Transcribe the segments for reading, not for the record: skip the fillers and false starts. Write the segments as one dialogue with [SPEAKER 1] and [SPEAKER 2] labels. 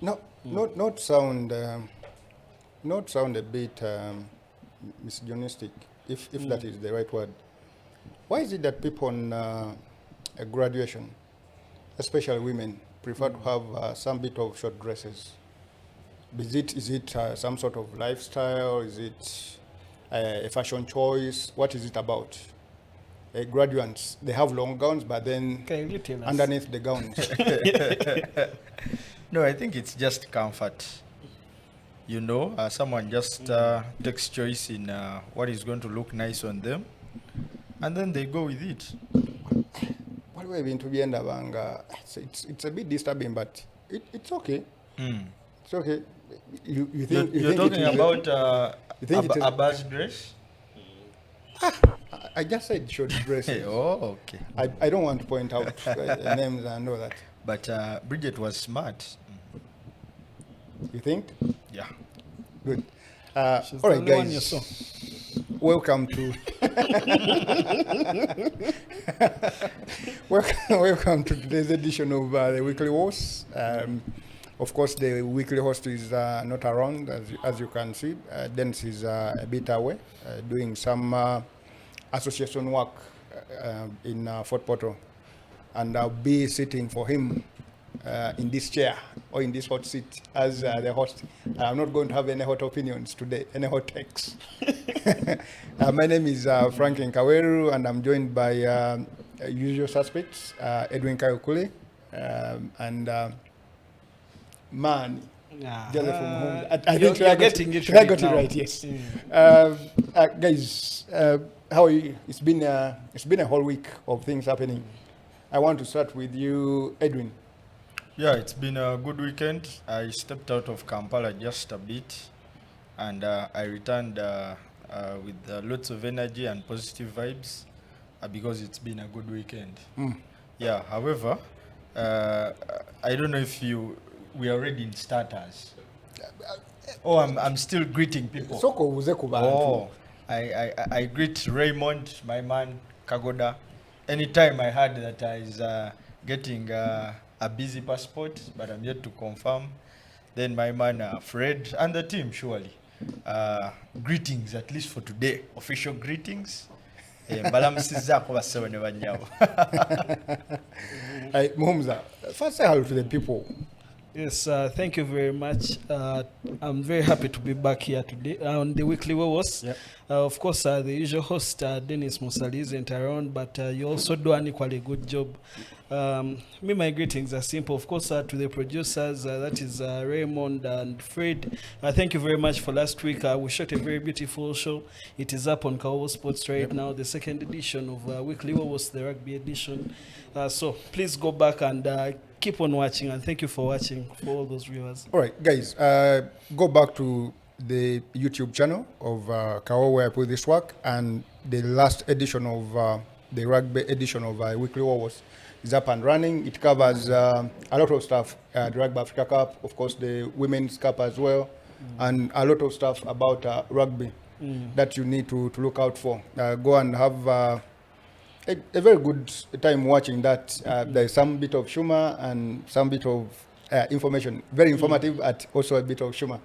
[SPEAKER 1] No, not sound a bit misogynistic, if that is the right word. Why is it that people on a graduation, especially women, prefer to have some bit of short dresses? Is it some sort of lifestyle? Is it a fashion choice? What is it about? Graduates, they have long gowns, but then
[SPEAKER 2] Can you tell us?
[SPEAKER 1] underneath the gowns.
[SPEAKER 3] No, I think it's just comfort. You know, someone just takes choice in what is going to look nice on them, and then they go with it.
[SPEAKER 1] What we've been to be banga, it's a bit disturbing, but it's okay. It's okay. You think
[SPEAKER 3] You're
[SPEAKER 1] think
[SPEAKER 3] talking
[SPEAKER 1] it is
[SPEAKER 3] about
[SPEAKER 1] you think it is-
[SPEAKER 3] a bus dress?
[SPEAKER 1] I just said short dresses.
[SPEAKER 3] Oh, okay.
[SPEAKER 1] I don't want to point out names and all that.
[SPEAKER 3] But Bridget was smart.
[SPEAKER 1] You think?
[SPEAKER 3] Yeah.
[SPEAKER 1] Good.
[SPEAKER 2] She's
[SPEAKER 1] All
[SPEAKER 2] the
[SPEAKER 1] right,
[SPEAKER 2] only one you
[SPEAKER 1] guys.
[SPEAKER 2] saw.
[SPEAKER 1] Welcome to welcome to today's edition of the Weekly Host. Of course, the weekly host is not around, as you can see. Dennis is a bit away, doing some association work in Fort Portal, and I'll be sitting for him in this chair or in this hot seat as the host. I'm not going to have any hot opinions today, any hot takes. My name is Franklin Kawowo, and I'm joined by usual suspects, Edwin Kayokule, and Man. Joseph from home. I think
[SPEAKER 2] you're
[SPEAKER 1] I
[SPEAKER 2] getting it
[SPEAKER 1] I
[SPEAKER 2] right
[SPEAKER 1] got it
[SPEAKER 2] now.
[SPEAKER 1] right, yes.
[SPEAKER 2] Mm.
[SPEAKER 1] Guys, how are you? It's been a whole week of things happening. I want to start with you, Edwin.
[SPEAKER 3] Yeah, it's been a good weekend. I stepped out of Kampala just a bit, and I returned with lots of energy and positive vibes because it's been a good weekend. Yeah, however, I don't know if we are already in starters. Oh, I'm still greeting people.
[SPEAKER 1] Soko uze ku bantu.
[SPEAKER 3] Oh, I greet Raymond, my man, Kagoda. Anytime I heard that I is getting a busy passport, but I'm yet to confirm. Then my man Fred and the team, surely. Greetings, at least for today. Official greetings. Mbalamusizzaako bassebo ne bannyabo.
[SPEAKER 1] Muhumza, first say hello to the people.
[SPEAKER 2] Yes, thank you very much. I'm very happy to be back here today on the Weekly Wowos.
[SPEAKER 1] Yep.
[SPEAKER 2] Of course, the usual host, Dennis Musali, isn't around, but you also do an equally good job. My greetings are simple. Of course, to the producers, that is Raymond and Fred. Thank you very much for last week. We shot a very beautiful show. It is up on Kawowo Sports right now, the second edition of Weekly Wowos, the rugby edition. So please go back and keep on watching, and thank you for watching, for all those viewers.
[SPEAKER 1] All right, guys, go back to the YouTube channel of Kawowo where I put this work, and the last edition of the rugby edition of Weekly Wowos is up and running. It covers a lot of stuff, the Rugby Africa Cup, of course the Women's Cup as well, and a lot of stuff about rugby that you need to look out for. Go and have a very good time watching that. There's some bit of humor and some bit of information, very informative, and also a bit of humor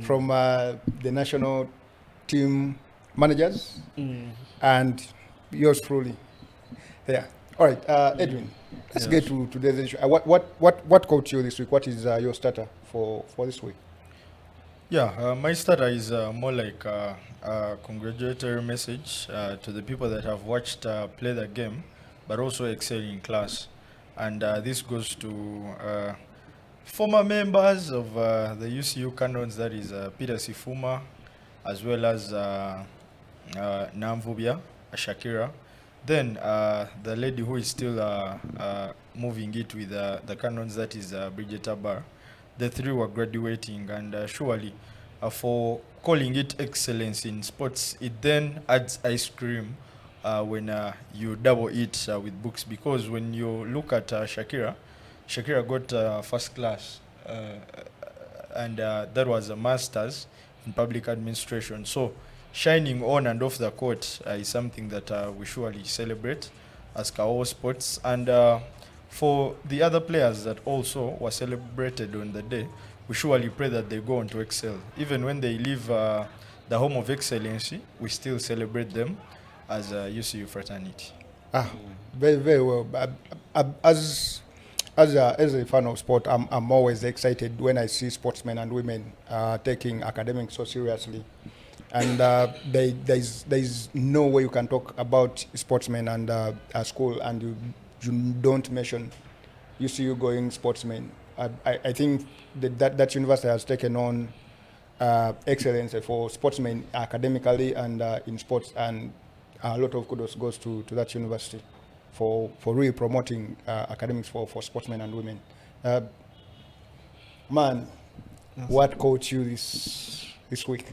[SPEAKER 1] from the national team managers and yours truly. Yeah. All right, Edwin. Let's get to today's issue. What caught you this week? What is your starter for this week?
[SPEAKER 3] Yeah, my starter is more like a congratulatory message to the people that have watched play the game, but also excel in class. And this goes to former members of the UCU Canons, that is Peter Sifuma, as well as Namvubia, Shakira. Then the lady who is still moving it with the Canons, that is Bridget Abar. The three were graduating, and surely for calling it excellence in sports, it then adds ice cream when you double it with books. Because when you look at Shakira got first class, and that was a master's in public administration. So shining on and off the court is something that we surely celebrate as Kawowo Sports. And for the other players that also were celebrated on the day, we surely pray that they go on to excel. Even when they leave the home of excellency, we still celebrate them as a UCU fraternity.
[SPEAKER 1] Very, very well. As a fan of sport, I'm always excited when I see sportsmen and women taking academics so seriously. And there's no way you can talk about sportsmen and a school and you don't mention UCU going sportsmen. I think that university has taken on excellence for sportsmen academically and in sports, and a lot of kudos goes to that university for really promoting academics for sportsmen and women. Man, what caught you this week?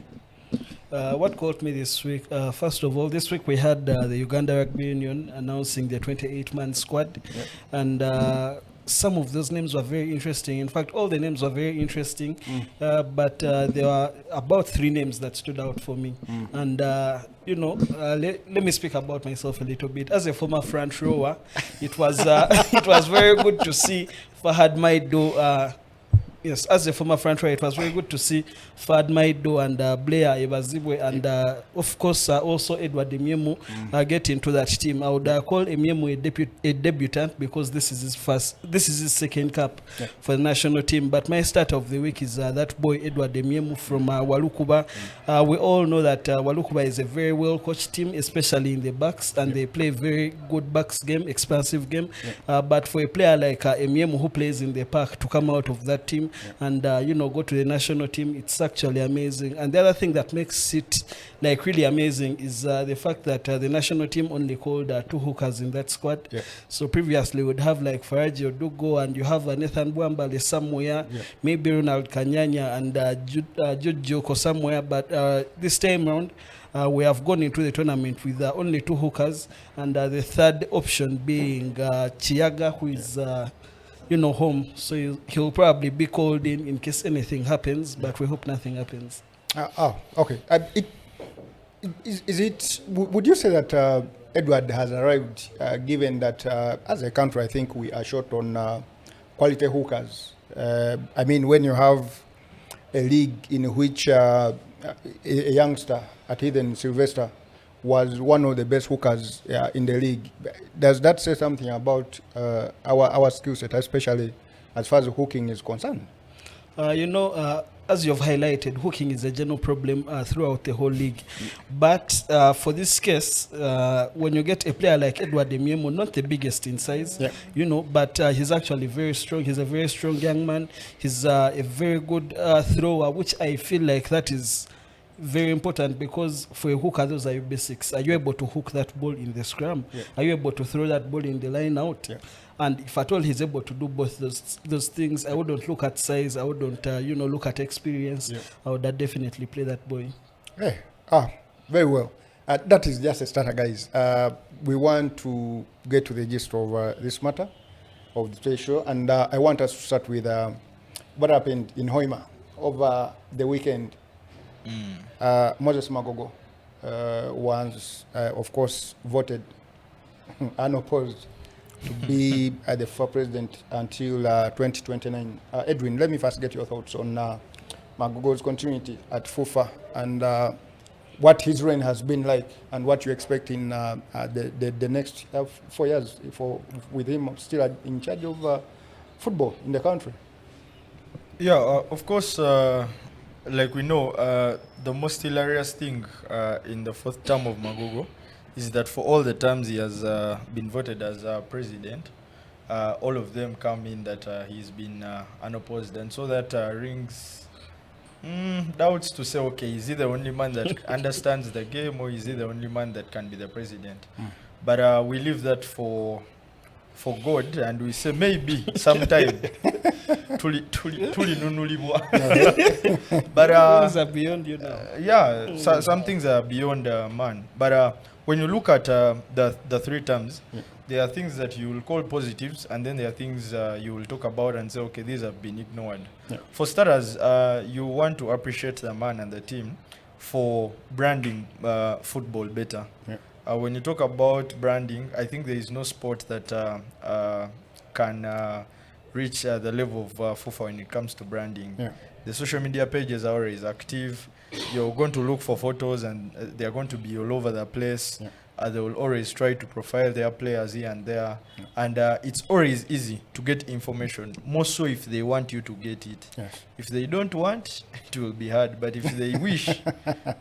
[SPEAKER 2] What caught me this week? First of all, this week we had the Uganda Rugby Union announcing their 28-man squad, and some of those names were very interesting. In fact, all the names were very interesting, but there were about 3 names that stood out for me. And let me speak about myself a little bit. As a former front rower, it was it was very good to see Fahad Maido. Yes, as a former front rower, it was very good to see Fahad Maido and Blair Ebazibwe and of course also Edward Emiemu get into that team. I would call Emiemu a debutant because this is his second cap for the national team. But my start of the week is that boy Edward Emiemu from Walukuba. We all know that Walukuba is a very well coached team, especially in the backs, and they play very good backs game, expansive game. But for a player like Emiemu who plays in the park to come out of that team and go to the national team, it's actually amazing. And the other thing that makes it like really amazing is the fact that the national team only called 2 hookers in that squad. So previously we'd have like Faraji Odugo, and you have Nathan Bwambale somewhere, maybe Ronald Kanyanya and Jude Joko somewhere, but this time around we have gone into the tournament with only 2 hookers, and the third option being Chiaga, who is home, so he'll probably be called in case anything happens, but we hope nothing happens.
[SPEAKER 1] Okay. Would you say that Edward has arrived, given that as a country, I think we are short on quality hookers? I mean, when you have a league in which a youngster at Eden Sylvester was one of the best hookers in the league, does that say something about our skill set, especially as far as hooking is concerned?
[SPEAKER 2] As you've highlighted, hooking is a general problem throughout the whole league. But for this case, when you get a player like Edward Emiemu, not the biggest in size, but he's actually very strong. He's a very strong young man. He's a very good thrower, which I feel like that is very important, because for a hooker, those are your basics. Are you able to hook that ball in the scrum? Are you able to throw that ball in the line out? And if at all he's able to do both those things, I wouldn't look at size. I wouldn't look at experience. I would definitely play that boy.
[SPEAKER 1] Very well. That is just a starter, guys. We want to get to the gist of this matter of today's show, and I want us to start with what happened in Hoima over the weekend. Moses Magogo was, of course, voted unopposed to be the FA president until 2029. Edwin, let me first get your thoughts on Magogo's continuity at FUFA and what his reign has been like, and what you expect in the next 4 years with him still in charge of football in the country.
[SPEAKER 3] Of course. Like we know, the most hilarious thing in the 4th term of Magogo is that for all the terms he has been voted as president, all of them come in that he's been unopposed, and so that rings doubts to say, okay, is he the only man that understands the game, or is he the only man that can be the president? But we leave that for God, and we say maybe sometime. But
[SPEAKER 2] things are beyond you now.
[SPEAKER 3] some things are beyond man. But when you look at the 3 terms, there are things that you will call positives, and then there are things you will talk about and say, okay, these have been ignored. For starters, you want to appreciate the man and the team for branding football better. When you talk about branding, I think there is no sport that can reach the level of FIFA when it comes to branding.
[SPEAKER 1] Yeah.
[SPEAKER 3] The social media pages are always active. You're going to look for photos, and they're going to be all over the place.
[SPEAKER 1] Yeah.
[SPEAKER 3] They will always try to profile their players here and there.
[SPEAKER 1] Yeah.
[SPEAKER 3] And it's always easy to get information, more so if they want you to get it.
[SPEAKER 1] Yes.
[SPEAKER 3] If they don't want, it will be hard. But if they wish,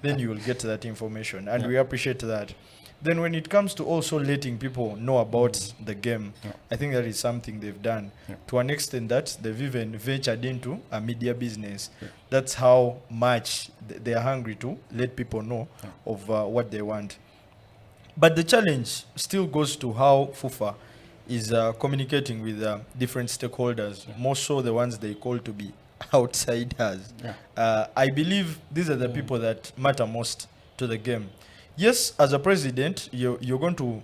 [SPEAKER 3] then you will get that information. And
[SPEAKER 1] Yeah.
[SPEAKER 3] we appreciate that. Then when it comes to also letting people know about the game,
[SPEAKER 1] Yeah.
[SPEAKER 3] I think that is something they've done.
[SPEAKER 1] Yeah.
[SPEAKER 3] To an extent that they've even ventured into a media business.
[SPEAKER 1] Yeah.
[SPEAKER 3] That's how much they are hungry to let people know
[SPEAKER 1] Yeah.
[SPEAKER 3] of what they want. But the challenge still goes to how FIFA is communicating with different stakeholders, more so the ones they call to be outsiders.
[SPEAKER 1] Yeah.
[SPEAKER 3] I believe these are the people that matter most to the game. Yes, as a president, you're going to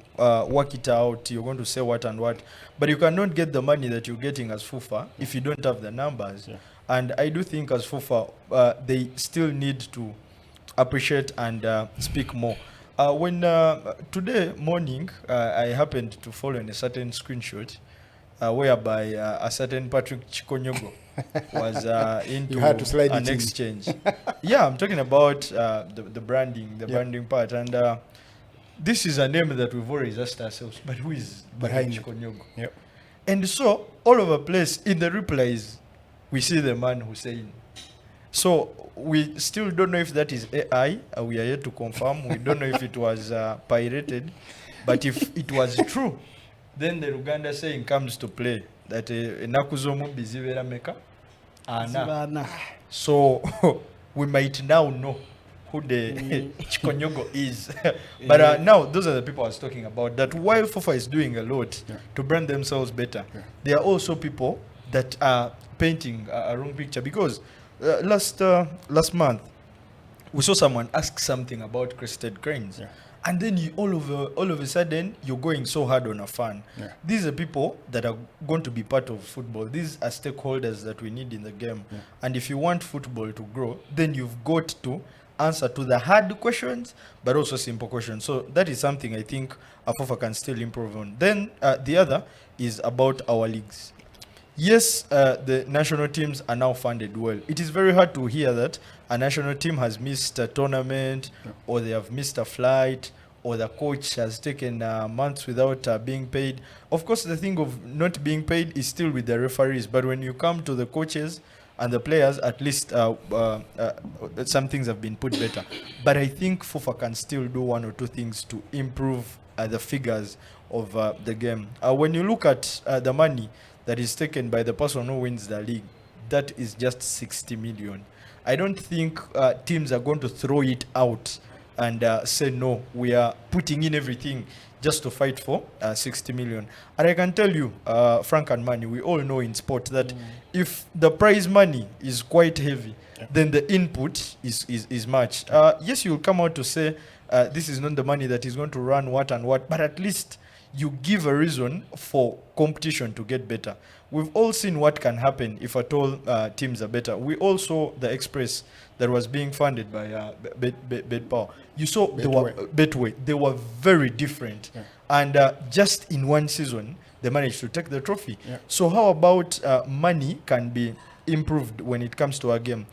[SPEAKER 3] work it out, you're going to say what and what, but you cannot get the money that you're getting as FIFA if you don't have the numbers.
[SPEAKER 1] Yeah.
[SPEAKER 3] And I do think as FIFA, they still need to appreciate and speak more. When today morning, I happened to follow in a certain screenshot whereby a certain Patrick Chikonyogo was into
[SPEAKER 1] You had to slide
[SPEAKER 3] an
[SPEAKER 1] it in.
[SPEAKER 3] exchange. Yeah, I'm talking about the branding, the
[SPEAKER 1] Yep.
[SPEAKER 3] branding part. And this is a name that we've always asked ourselves, but who is
[SPEAKER 1] Behind
[SPEAKER 3] Patrick
[SPEAKER 1] it.
[SPEAKER 3] Chikonyogo?
[SPEAKER 1] Yep.
[SPEAKER 3] And so, all over the place, in the replies, we see the man Hussein. So, we still don't know if that is AI. We are yet to confirm. We don't know if it was pirated. But if it was true, then the Uganda saying comes to play that Nakuzomu bizivera meka. Ana.
[SPEAKER 2] Zibana.
[SPEAKER 3] So, we might now know who the Chikonyogo is. But now, those are the people I was talking about. That while FIFA is doing a lot
[SPEAKER 1] Yeah.
[SPEAKER 3] to brand themselves better,
[SPEAKER 1] Yeah.
[SPEAKER 3] there are also people that are painting a wrong picture. Because last month, we saw someone ask something about crested cranes.
[SPEAKER 1] Yeah.
[SPEAKER 3] And then you, all of a sudden, you're going so hard on a fan.
[SPEAKER 1] Yeah.
[SPEAKER 3] These are people that are going to be part of football. These are stakeholders that we need in the game.
[SPEAKER 1] Yeah.
[SPEAKER 3] And if you want football to grow, then you've got to answer to the hard questions, but also simple questions. So that is something I think FIFA can still improve on. Then the other is about our leagues. Yes, the national teams are now funded well. It is very hard to hear that a national team has missed a tournament, or they have missed a flight, or the coach has taken months without being paid. Of course, the thing of not being paid is still with the referees, but when you come to the coaches and the players, at least some things have been put better. But I think FIFA can still do one or two things to improve the figures of the game. When you look at the money that is taken by the person who wins the league, that is just 60 million. I don't think teams are going to throw it out and say, no, we are putting in everything just to fight for 60 million. And I can tell you, Frank and Manny, we all know in sport that if the prize money is quite heavy, then the input is much. Yes, you'll come out to say, this is not the money that is going to run what and what, but at least you give a reason for competition to get better. We've all seen what can happen if at all teams are better. We all saw the Express that was being funded by Betpower. You saw Betway. They were very different.
[SPEAKER 1] Yeah.
[SPEAKER 3] And just in one season, they managed to take the trophy.
[SPEAKER 1] Yeah.
[SPEAKER 3] So how about money can be improved when it comes to a game?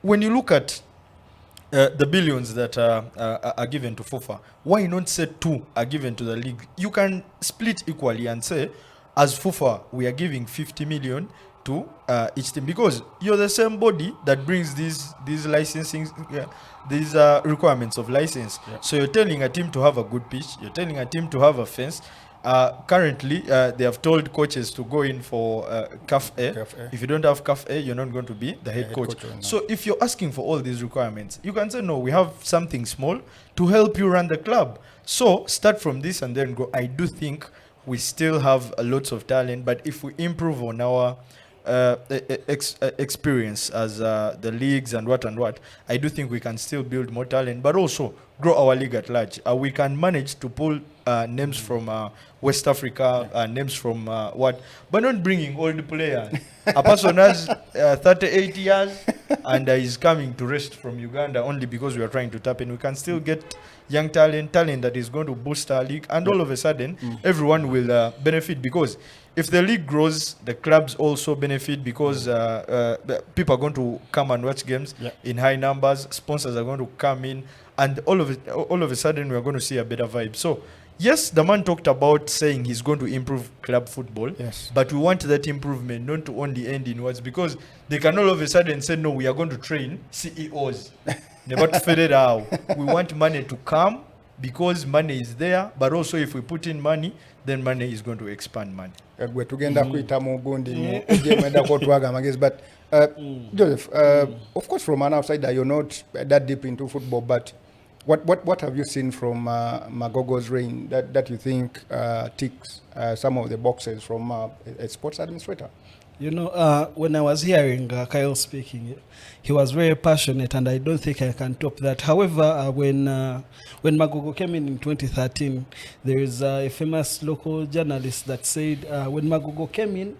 [SPEAKER 3] When you look at the billions that are given to FIFA, why not say 2 are given to the league? You can split equally and say, as FIFA, we are giving 50 million to each team, because you're the same body that brings these licensing, these requirements of license.
[SPEAKER 1] Yeah.
[SPEAKER 3] So you're telling a team to have a good pitch, you're telling a team to have a fence. Currently, they have told coaches to go in for CAF A.
[SPEAKER 1] CAF A.
[SPEAKER 3] If you don't have CAF A, you're not going to be the head
[SPEAKER 1] head
[SPEAKER 3] coach.
[SPEAKER 1] coach, no.
[SPEAKER 3] So if you're asking for all these requirements, you can say, no, we have something small to help you run the club. So start from this and then go. I do think we still have lots of talent, but if we improve on our experience as the leagues and what, I do think we can still build more talent, but also grow our league at large. We can manage to pull names from West Africa, names from but not bringing old players. A person has 38 years and is coming to rest from Uganda only because we are trying to tap in. We can still get young talent that is going to boost our league, and all of a sudden, everyone will benefit, because if the league grows, the clubs also benefit, because people are going to come and watch games in high numbers. Sponsors are going to come in, and all of a sudden, we are going to see a better vibe. So, yes, the man talked about saying he's going to improve club football, but we want that improvement not to only end in words, because they can all of a sudden say, no, we are going to train CEOs. Never to fade it out. We want money to come, because money is there, but also if we put in money, then money is going to expand money.
[SPEAKER 1] Gwe tugenda kuyita mu gundi mu ejemenda ko twaga amagezi, but Joseph, of course from an outsider you're not that deep into football, but what have you seen from Magogo's reign that you think ticks some of the boxes from a sports administrator?
[SPEAKER 2] You know, when I was hearing Kyle speaking, he was very passionate, and I don't think I can top that. However, when Magogo came in 2013, there is a famous local journalist that said when Magogo came in,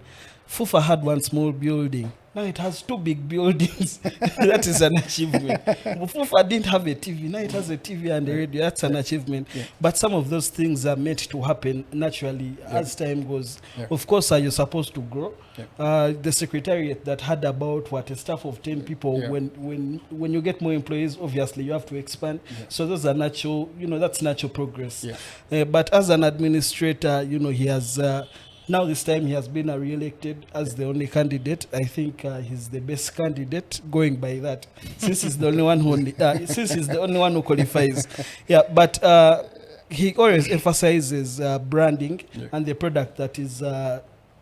[SPEAKER 2] Fufa had one small building. Now it has 2 big buildings. That is an achievement. Fufa didn't have a TV. Now it has a TV and a radio. That's an achievement. But some of those things are meant to happen naturally as time goes. Of course, you're supposed to grow. The secretariat that had about a staff of 10 people, when you get more employees, obviously you have to expand. So those are natural, that's natural progress. But as an administrator, he has now this time he has been re-elected as the only candidate. I think he's the best candidate going by that, since he's the only one who qualifies. But he always emphasizes branding and the product that is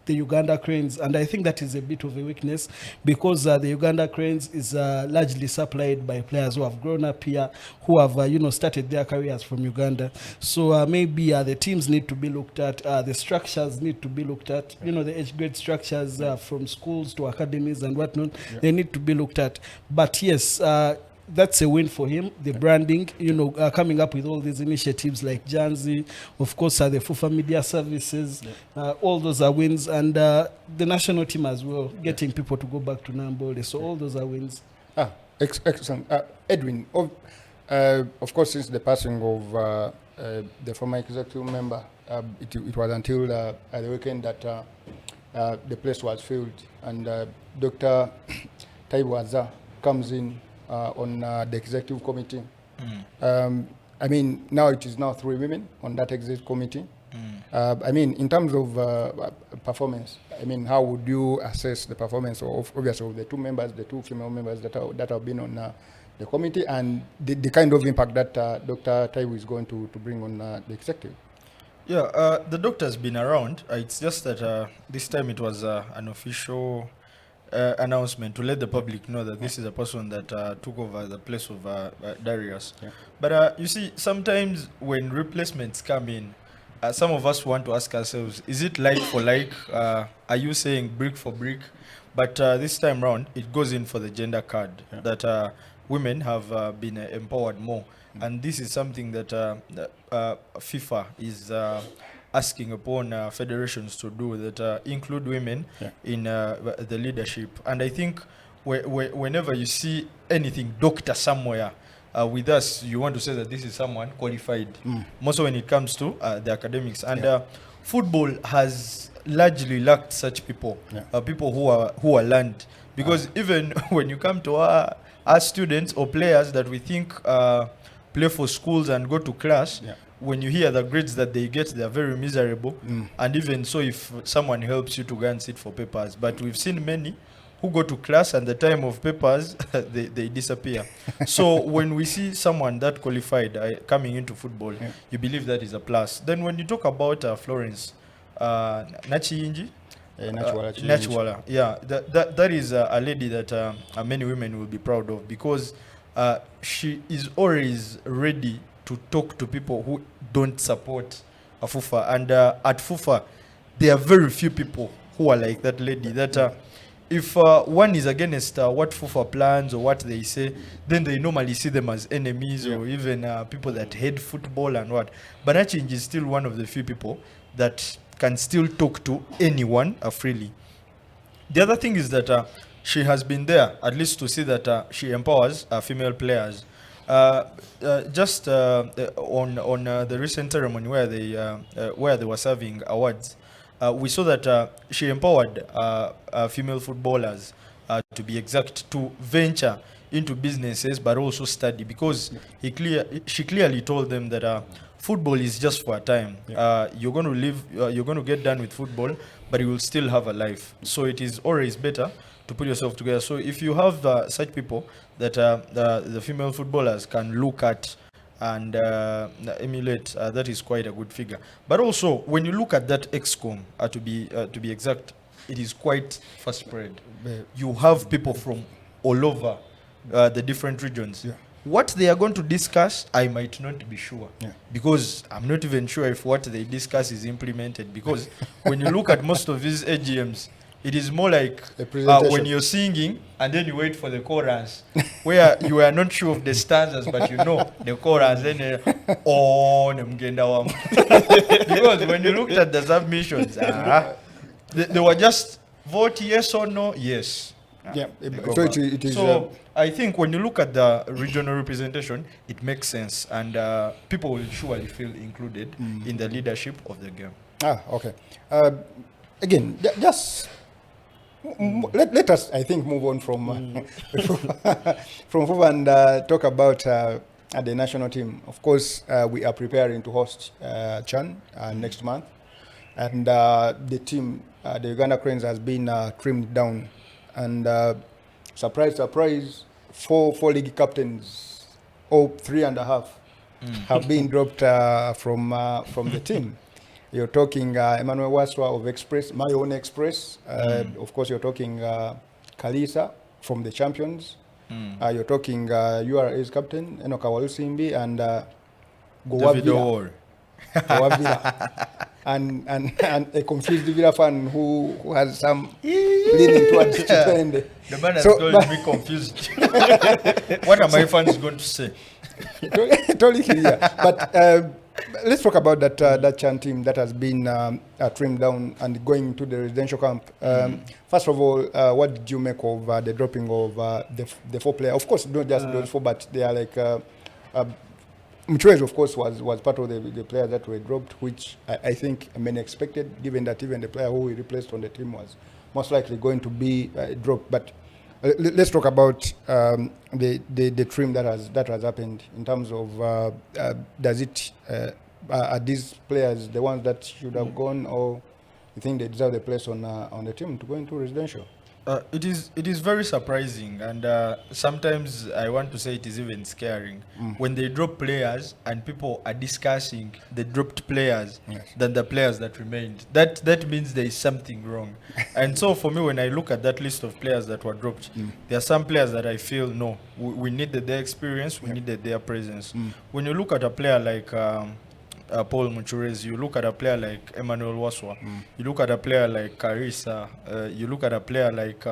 [SPEAKER 2] the Uganda Cranes, and I think that is a bit of a weakness, because the Uganda Cranes is largely supplied by players who have grown up here, who have started their careers from Uganda. So maybe the teams need to be looked at, the structures need to be looked at, the age grade structures from schools to academies and whatnot, they need to be looked at. But yes, that's a win for him. The branding, coming up with all these initiatives like Janzi, of course, the FUFA Media Services, all those are wins, and the national team as well, getting people to go back to Nambole. So all those are wins.
[SPEAKER 1] Excellent. Edwin, of course, since the passing of the former executive member, it was until the weekend that the place was filled, and Dr. Taiwaza comes in on the executive committee. I mean, now it is now 3 women on that executive committee. I mean, in terms of performance, I mean, how would you assess the performance of, obviously, of the 2 members, the 2 female members that have been on the committee, and the kind of impact that Dr. Taiwo is going to bring on the executive?
[SPEAKER 3] Yeah, the doctor's been around. It's just that this time it was an official announcement to let the public know that this is a person that took over the place of Darius. But you see, sometimes when replacements come in, some of us want to ask ourselves, is it like for like? Are you saying brick for brick? But this time round, it goes in for the gender card, that women have been empowered more. And this is something that FIFA is asking upon federations to do, that include women in the leadership. And I think whenever you see anything doctor somewhere with us, you want to say that this is someone qualified, most when it comes to the academics. And football has largely lacked such people, people who are learned. Because even when you come to our students or players that we think play for schools and go to class, when you hear the grades that they get, they are very miserable. And even so, if someone helps you to go and sit for papers, but we've seen many who go to class and the time of papers, they disappear. So when we see someone that qualified coming into football, you believe that is a plus. Then when you talk about Florence Nachiyinji, Nachiwala, that is a lady that many women will be proud of, because she is always ready to talk to people who don't support FUFA. And at FUFA, there are very few people who are like that lady, that if one is against what FUFA plans or what they say, then they normally see them as enemies or even people that hate football and what. But Nachinji is still one of the few people that can still talk to anyone freely. The other thing is that she has been there, at least to see that she empowers female players. Just on the recent ceremony where they were serving awards, we saw that she empowered female footballers, to be exact, to venture into businesses but also study, because she clearly told them that football is just for a time. You're going to live, you're going to get done with football, but you will still have a life. So it is always better to put yourself together. So if you have such people that the female footballers can look at and emulate, that is quite a good figure. But also, when you look at that EXCOM, to be exact, it is quite fast spread. You have people from all over the different regions. What they are going to discuss, I might not be sure, because I'm not even sure if what they discuss is implemented. Because when you look at most of these AGMs, it is more like when you're singing and then you wait for the chorus, where you are not sure of the stanzas, but you know the chorus. Then because when you looked at the submissions, they were just vote yes or no, yes.
[SPEAKER 1] So it is.
[SPEAKER 3] So I think when you look at the regional representation, it makes sense, and people will surely feel included in the leadership of the game.
[SPEAKER 1] Okay. Again, just let us, I think, move on from from FUFA and talk about the national team. Of course, we are preparing to host CHAN next month, and the team, the Uganda Cranes, has been trimmed down. And surprise, four league captains, 3.5, have been dropped from the team. You're talking Emmanuel Waswa of Express, my own Express. Of course, you're talking Kalisa from the Champions. You're talking URA's captain, Enoka Walusimbi, and Gowavila. And a confused Villa fan who has some leaning towards Chitende.
[SPEAKER 3] The man has told me confused. What are my fans going to say?
[SPEAKER 1] Totally clear. But let's talk about that CHAN team that has been trimmed down and going to the residential camp. First of all, what did you make of the dropping of the 4 players? Of course, not just those 4, but they are like... Mchwez, of course, was part of the players that were dropped, which I think many expected, given that even the player who we replaced on the team was most likely going to be dropped. But let's talk about the trim that has happened in terms of does it are these players the ones that should have gone, or you think they deserve the place on the team to go into residential?
[SPEAKER 3] It is very surprising, and sometimes I want to say it is even scaring when they drop players and people are discussing the dropped players than the players that remained. That means there is something wrong. And so for me, when I look at that list of players that were dropped, there are some players that I feel no, we needed their experience, we needed their presence. When you look at a player like Paul Muchurez, you look at a player like Emmanuel Waswa, you look at a player like Karisa, you look at a player like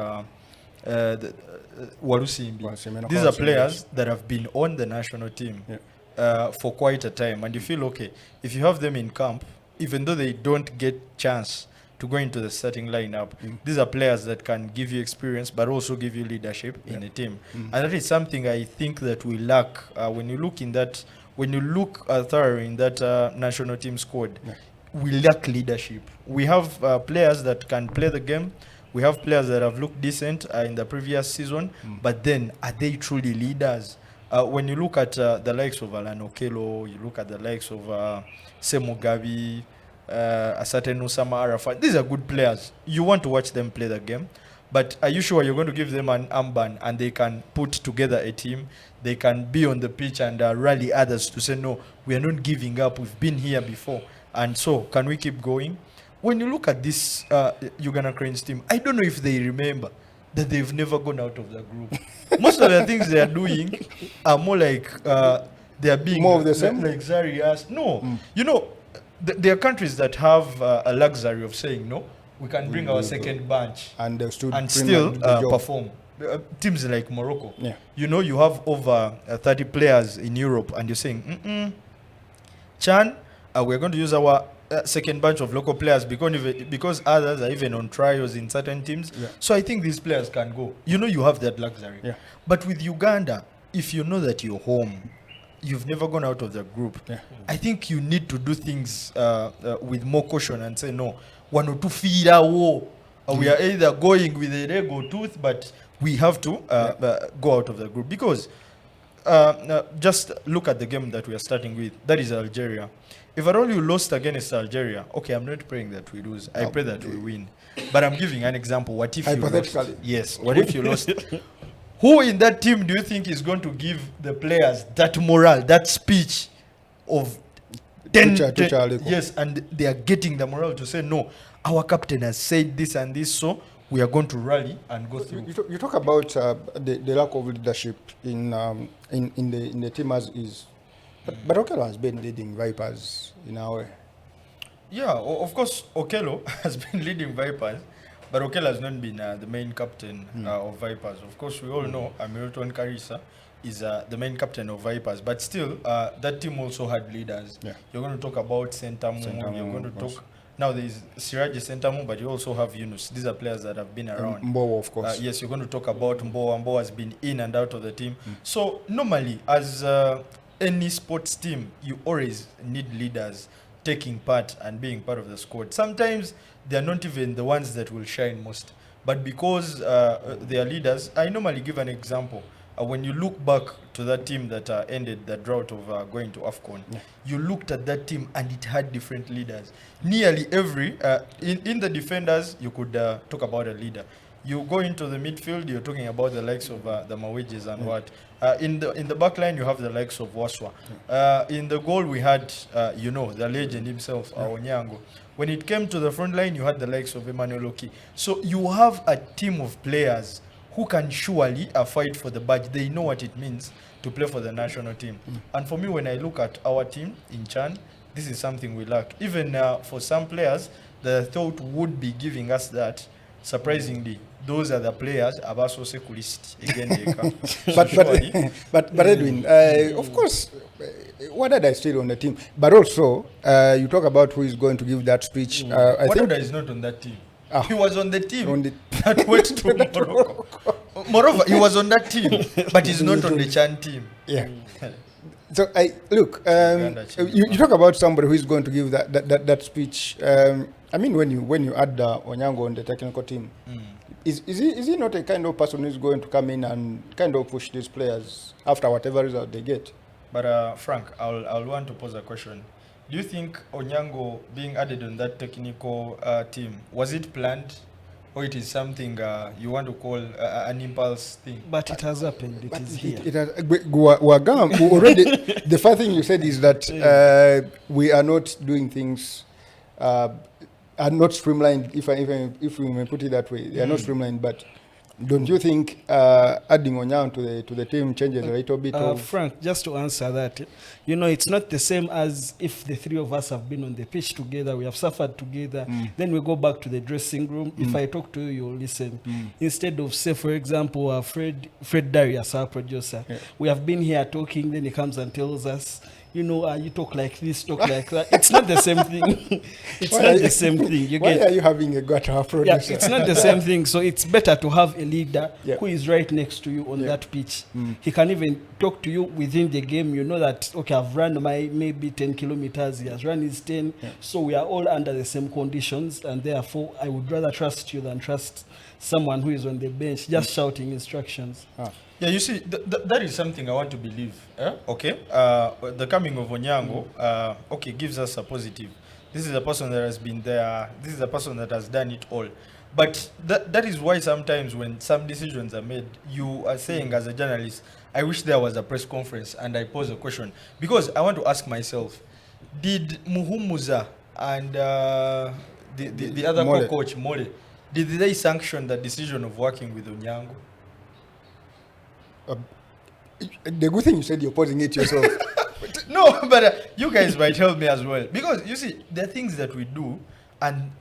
[SPEAKER 3] Walusimbi. These are players that have been on the national team for quite a time, and you feel okay if you have them in camp, even though they don't get chance to go into the starting lineup. These are players that can give you experience but also give you leadership in the team, and that is something I think that we lack when you look in that. When you look thoroughly in that national team squad, we lack leadership. We have players that can play the game. We have players that have looked decent in the previous season, but then are they truly leaders? When you look at the likes of Alan Okello, you look at the likes of Semo Gabi, a certain Osama Arafat, these are good players. You want to watch them play the game. But are you sure you're going to give them an armband and they can put together a team? They can be on the pitch and rally others to say, no, we are not giving up. We've been here before. And so, can we keep going? When you look at this Uganda Cranes team, I don't know if they remember that they've never gone out of the group. Most of the things they are doing are more like they are being
[SPEAKER 1] more of the same?
[SPEAKER 3] luxurious. No, you know, there are countries that have a luxury of saying, no, we can bring our second bench
[SPEAKER 1] and
[SPEAKER 3] and
[SPEAKER 1] bring
[SPEAKER 3] still
[SPEAKER 1] the job.
[SPEAKER 3] perform. Teams like Morocco,
[SPEAKER 1] Yeah.
[SPEAKER 3] you know, you have over 30 players in Europe, and you're saying, Chan, we're going to use our second bunch of local players because others are even on trials in certain teams.
[SPEAKER 1] Yeah.
[SPEAKER 3] So I think these players can go. You know, you have that luxury.
[SPEAKER 1] Yeah.
[SPEAKER 3] But with Uganda, if you know that you're home, you've never gone out of the group.
[SPEAKER 1] Yeah.
[SPEAKER 3] I think you need to do things with more caution and say, no, one or two feet war. We are either going with a leg or tooth, but we have to go out of the group. Because just look at the game that we are starting with. That is Algeria. If at all you lost against Algeria, okay, I'm not praying that we lose. I pray that we win. But I'm giving an example. What if you lost?
[SPEAKER 1] Hypothetically.
[SPEAKER 3] Yes. What if you lost? Who in that team do you think is going to give the players that morale, that speech of 10? Yes, and they are getting the morale to say, no, our captain has said this and this, so we are going to rally and go through.
[SPEAKER 1] You talk about the lack of leadership in the team as is, but Okello has been leading Vipers in our way.
[SPEAKER 3] Yeah, of course, Okello has been leading Vipers, but Okello has not been the main captain of Vipers. Of course, we all know Milton Karisa is the main captain of Vipers, but still, that team also had leaders.
[SPEAKER 1] Yeah.
[SPEAKER 3] You're going to talk about Sentamu, you're going to talk... Now there is Siraji Sentamu, but you also have Yunus. These are players that have been around.
[SPEAKER 1] Mbowo, of course.
[SPEAKER 3] Yes, you're going to talk about Mbowo. Mbowo has been in and out of the team. So normally, as any sports team, you always need leaders taking part and being part of the squad. Sometimes they are not even the ones that will shine most. But because they are leaders, I normally give an example. When you look back to that team that ended the drought of going to AFCON, you looked at that team and it had different leaders. Nearly every, in the defenders, you could talk about a leader. You go into the midfield, you're talking about the likes of the Mawejes and what. In the back line, you have the likes of Waswa. In the goal, we had, the legend himself, Onyango. When it came to the front line, you had the likes of Emmanuel Oki. So you have a team of players who can surely fight for the badge. They know what it means to play for the national team. And for me, when I look at our team in Chan, this is something we lack. Even for some players that I thought would be giving us that, surprisingly, those are the players Abaso Sekulist again.
[SPEAKER 1] But Edwin, of course, what did I still on the team? But also, you talk about who is going to give that speech. I think
[SPEAKER 3] is not on that team. He was on the team that
[SPEAKER 1] went
[SPEAKER 3] to Morocco. Moreover, he was on that team, but he's not on the Chan team.
[SPEAKER 1] Yeah. So I look. You talk about somebody who is going to give that speech. I mean, when you add Onyango on the technical team, is he not a kind of person who is going to come in and kind of push these players after whatever result they get?
[SPEAKER 3] But Frank, I'll want to pose a question. Do you think Onyango being added on that technical team, was it planned, or it is something you want to call an impulse thing?
[SPEAKER 2] But it has happened. It is here.
[SPEAKER 1] Already, the first thing you said is that we are not doing things, are not streamlined, if we may put it that way. They are not streamlined, but don't you think adding Onyango to the team changes a little bit?
[SPEAKER 2] Frank, just to answer that, it's not the same as if the three of us have been on the pitch together, we have suffered together, then we go back to the dressing room. If I talk to you, you'll listen. Instead of, say, for example, Fred Darius, our producer, we have been here talking, then he comes and tells us, you talk like this, talk like that. It's not the same thing. The same thing.
[SPEAKER 1] Why are you having a gutter producer?
[SPEAKER 2] Yeah, it's not the same thing. So it's better to have a leader who is right next to you on that pitch. He can even talk to you within the game. You know that, okay, I've run my maybe 10 kilometers. He has run his 10. So we are all under the same conditions. And therefore, I would rather trust you than trust someone who is on the bench just shouting instructions.
[SPEAKER 3] Yeah, you see, that is something I want to believe. Okay, the coming of Onyango, gives us a positive. This is a person that has been there. This is a person that has done it all. But that is why sometimes when some decisions are made, you are saying as a journalist, I wish there was a press conference and I pose a question. Because I want to ask myself, did Muhumuza and the other co-coach, Mole, did they sanction the decision of working with Onyango?
[SPEAKER 1] The good thing you said you're posing it yourself.
[SPEAKER 3] No, but you guys might help me as well. Because, you see, there are things that we do, and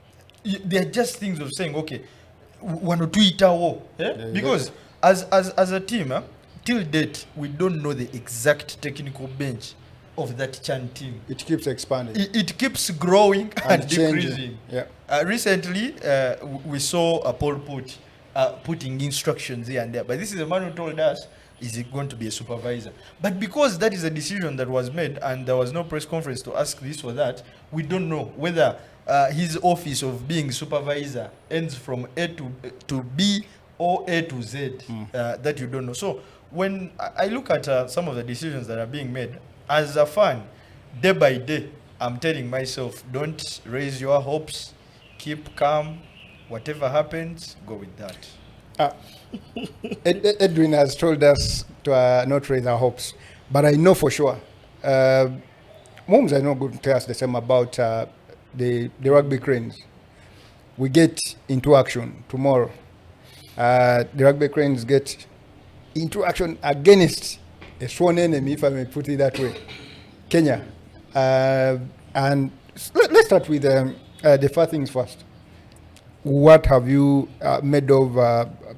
[SPEAKER 3] they're just things of saying, okay, wanotuitawo, because as a team, till date, we don't know the exact technical bench of that Chan team.
[SPEAKER 1] It keeps expanding.
[SPEAKER 3] It keeps growing and decreasing.
[SPEAKER 1] Yeah.
[SPEAKER 3] Recently, we saw a Paul putting instructions here and there, but this is a man who told us, is it going to be a supervisor? But because that is a decision that was made and there was no press conference to ask this or that, we don't know whether his office of being supervisor ends from A to B or A to Z. That you don't know. So when I look at some of the decisions that are being made, as a fan, day by day, I'm telling myself, don't raise your hopes, keep calm, whatever happens, go with that.
[SPEAKER 1] Edwin has told us to not raise our hopes, but I know for sure. Moms are not going to tell us the same about the rugby cranes. We get into action tomorrow. The rugby cranes get into action against a sworn enemy, if I may put it that way, Kenya. And let's start with the first things first. What have you made of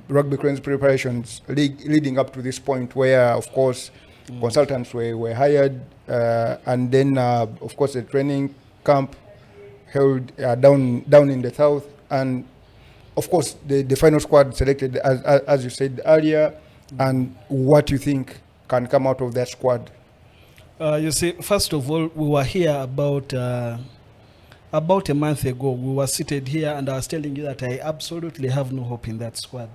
[SPEAKER 1] rugby cranes preparations leading up to this point where, of course, consultants were hired and then, of course, the training camp held down in the south, and, of course, the final squad selected, as you said earlier, and what you think can come out of that squad?
[SPEAKER 2] You see, first of all, we were here about a month ago. We were seated here and I was telling you that I absolutely have no hope in that squad.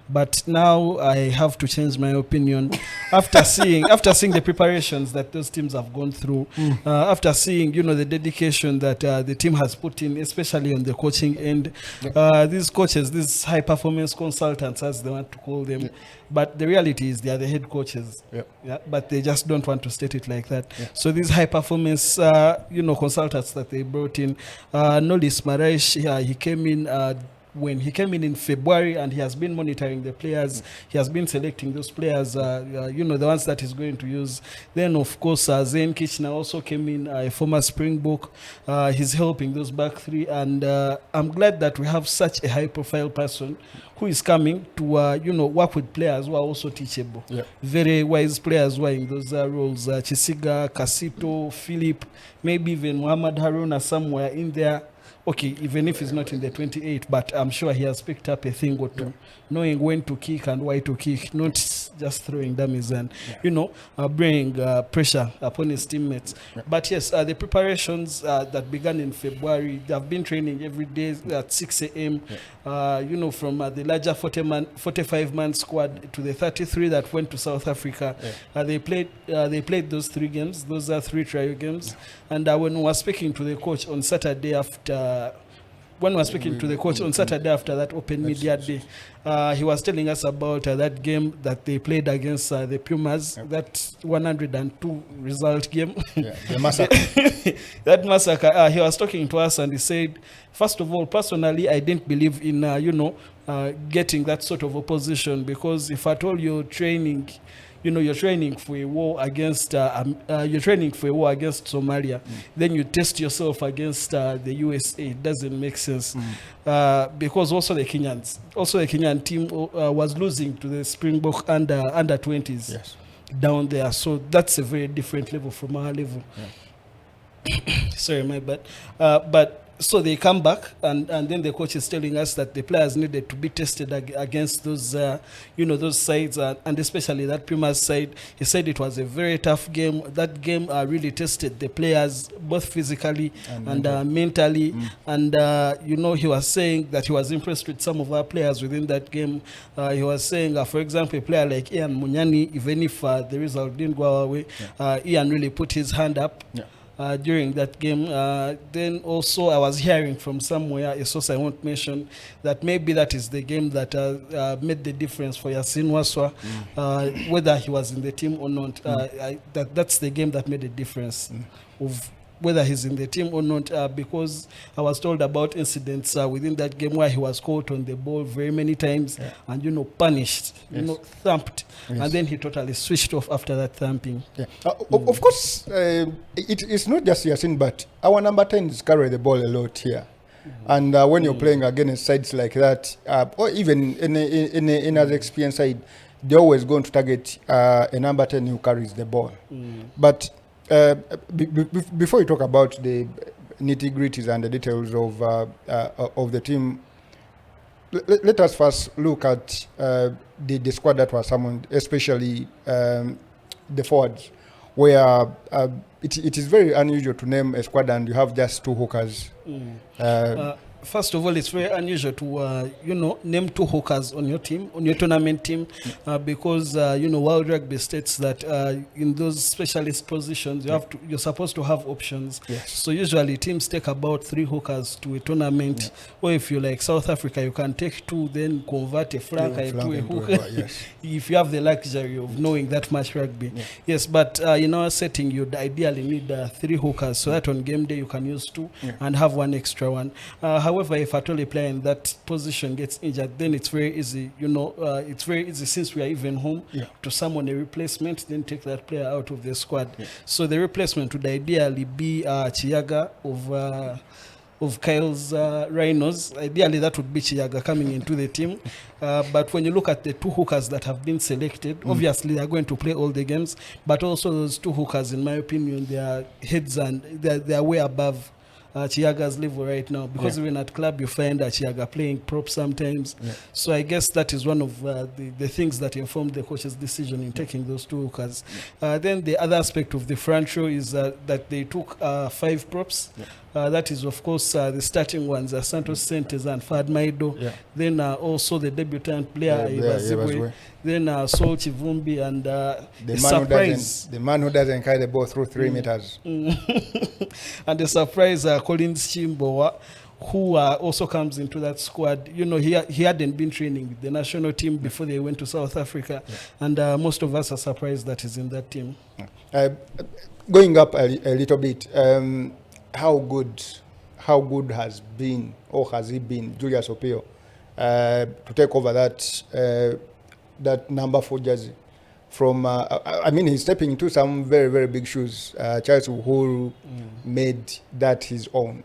[SPEAKER 2] But now I have to change my opinion after seeing the preparations that those teams have gone through, after seeing the dedication that the team has put in, especially on the coaching end. These coaches, these high performance consultants, as they want to call them, but the reality is they are the head coaches. But they just don't want to state it like that. So these high performance consultants that they brought in, Nolis Maraish, he came in when he came in February, and he has been monitoring the players. He has been selecting those players, the ones that he's going to use. Then, of course, Zane Kitchener also came in, a former Springbok. He's helping those back three, and I'm glad that we have such a high-profile person who is coming to, work with players who are also teachable. Very wise players who are in those roles. Chisiga, Kasito, Philip, maybe even Muhammad Haruna somewhere in there. Okay, even if he's not in the 28, but I'm sure he has picked up a thing or two, knowing when to kick and why to kick, not just throwing dummies and, bring pressure upon his teammates. But yes, the preparations that began in February, they have been training every day at 6 a.m., from the larger 45-man squad to the 33 that went to South Africa. They played those 3 games. Those are 3 trial games. And when we were speaking to the coach on Saturday after that open media day, he was telling us about that game that they played against the Pumas, that 102 result game.
[SPEAKER 1] The massacre.
[SPEAKER 2] That massacre. He was talking to us and he said, first of all, personally, I didn't believe in, getting that sort of opposition, because if at all you're training for a war against Somalia, then you test yourself against the USA. It doesn't make sense, because also the Kenyan team was losing to the Springbok under 20s down there. So that's a very different level from our level. Sorry, my bad. But so they come back, and then the coach is telling us that the players needed to be tested against those, those sides, and especially that Pumas side. He said it was a very tough game. That game really tested the players both physically and mentally. And, he was saying that he was impressed with some of our players within that game. He was saying, for example, a player like Ian Munyani, even if the result didn't go our way, Ian really put his hand up. During that game. Then also I was hearing from somewhere, a source I won't mention, that maybe that is the game that made the difference for Yasin Waswa, whether he was in the team or not. That's the game that made the difference of whether he's in the team or not, because I was told about incidents within that game where he was caught on the ball very many times and, punished, thumped, and then he totally switched off after that thumping.
[SPEAKER 1] Of course, it's not just Yasin, but our number 10s carry the ball a lot here. And when you're playing against sides like that, or even in other experienced side, they're always going to target a number 10 who carries the ball. But before you talk about the nitty-gritties and the details of the team, let us first look at the squad that was summoned, especially the forwards, where it is very unusual to name a squad and you have just 2 hookers.
[SPEAKER 2] First of all, it's very unusual to name 2 hookers on your team, on your tournament team, because World Rugby states that in those specialist positions you're supposed to have options.
[SPEAKER 1] Yes.
[SPEAKER 2] So usually teams take about 3 hookers to a tournament, or if you like South Africa, you can take 2, then convert a flanker into a hooker.
[SPEAKER 1] Yes.
[SPEAKER 2] If you have the luxury of knowing that much rugby. Yes, but in our setting, you'd ideally need 3 hookers, so that on game day you can use 2 and have 1 extra one. However, if at all a player in that position gets injured, then it's very easy, it's very easy, since we are even home, to summon a replacement, then take that player out of the squad. So the replacement would ideally be Chiyaga of Kyle's Rhinos. Ideally, that would be Chiyaga coming into the team. But when you look at the 2 hookers that have been selected, obviously they're going to play all the games, but also those 2 hookers, in my opinion, their heads and they're way above Chiyaga's level right now, because even at club you find Chiyaga playing prop sometimes. So I guess that is one of the things that informed the coach's decision in taking those 2 hookers. Then the other aspect of the front row is that they took 5 props. That is, of course, the starting ones, Santos Sentes and Fad Maido. Then also the debutant player, Ibazigwe. Then Sol Chivumbi and
[SPEAKER 1] the man who doesn't carry the ball through 3 meters.
[SPEAKER 2] And the surprise, Collins Chimbowa, who also comes into that squad. He hadn't been training with the national team before they went to South Africa. And most of us are surprised that he's in that team.
[SPEAKER 1] Going up a little bit, how good has been, or has he been, Julius Opio, to take over that number 4 jersey from, he's stepping into some very, very big shoes. Charles Uhuru made that his own.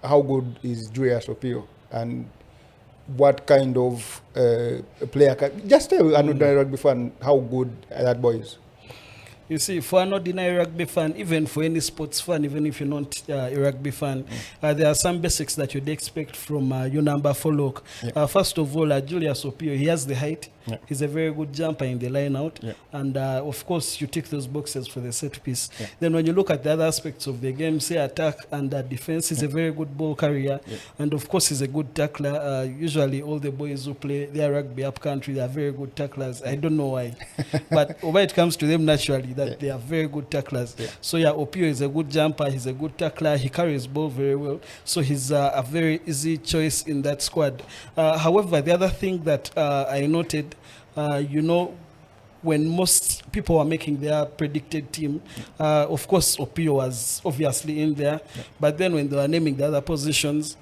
[SPEAKER 1] How good is Julius Opio, and what kind of player just tell an ordinary rugby fan how good that boy is?
[SPEAKER 2] You see, for an ordinary rugby fan, even for any sports fan, even if you're not a rugby fan, there are some basics that you'd expect from your number 4 look. First of all, Julius Opio, he has the height. He's a very good jumper in the line out. And of course, you tick those boxes for the set piece. Then when you look at the other aspects of the game, say attack and defense, he's a very good ball carrier. And of course, he's a good tackler. Usually, all the boys who play their rugby up country, they are very good tacklers. I don't know why. But when it comes to them, naturally, that they are very good tacklers. So Opio is a good jumper. He's a good tackler. He carries ball very well. So he's a very easy choice in that squad. However, the other thing that I noted, when most people were making their predicted team, of course, Opio was obviously in there. But then when they were naming the other positions,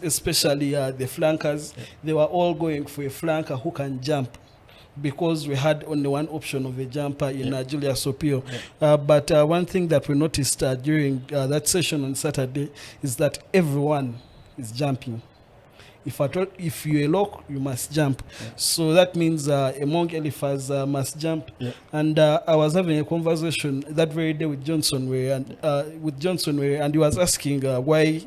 [SPEAKER 2] especially the flankers, they were all going for a flanker who can jump, because we had only one option of a jumper in Julius Opio. But one thing that we noticed during that session on Saturday is that everyone is jumping. If you're a lock, you must jump. So that means among Eliphaz must jump. And I was having a conversation that very day with Johnson, and he was asking why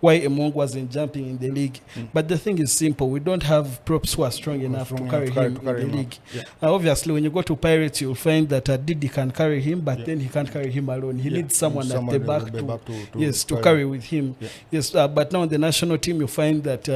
[SPEAKER 2] Among wasn't jumping in the league. But the thing is simple: we don't have props who are strong enough to carry him in the league. Obviously, when you go to Pirates, you'll find that Didi can carry him, but then he can't carry him alone. He needs someone at the back to carry with him. But now in the national team, you find that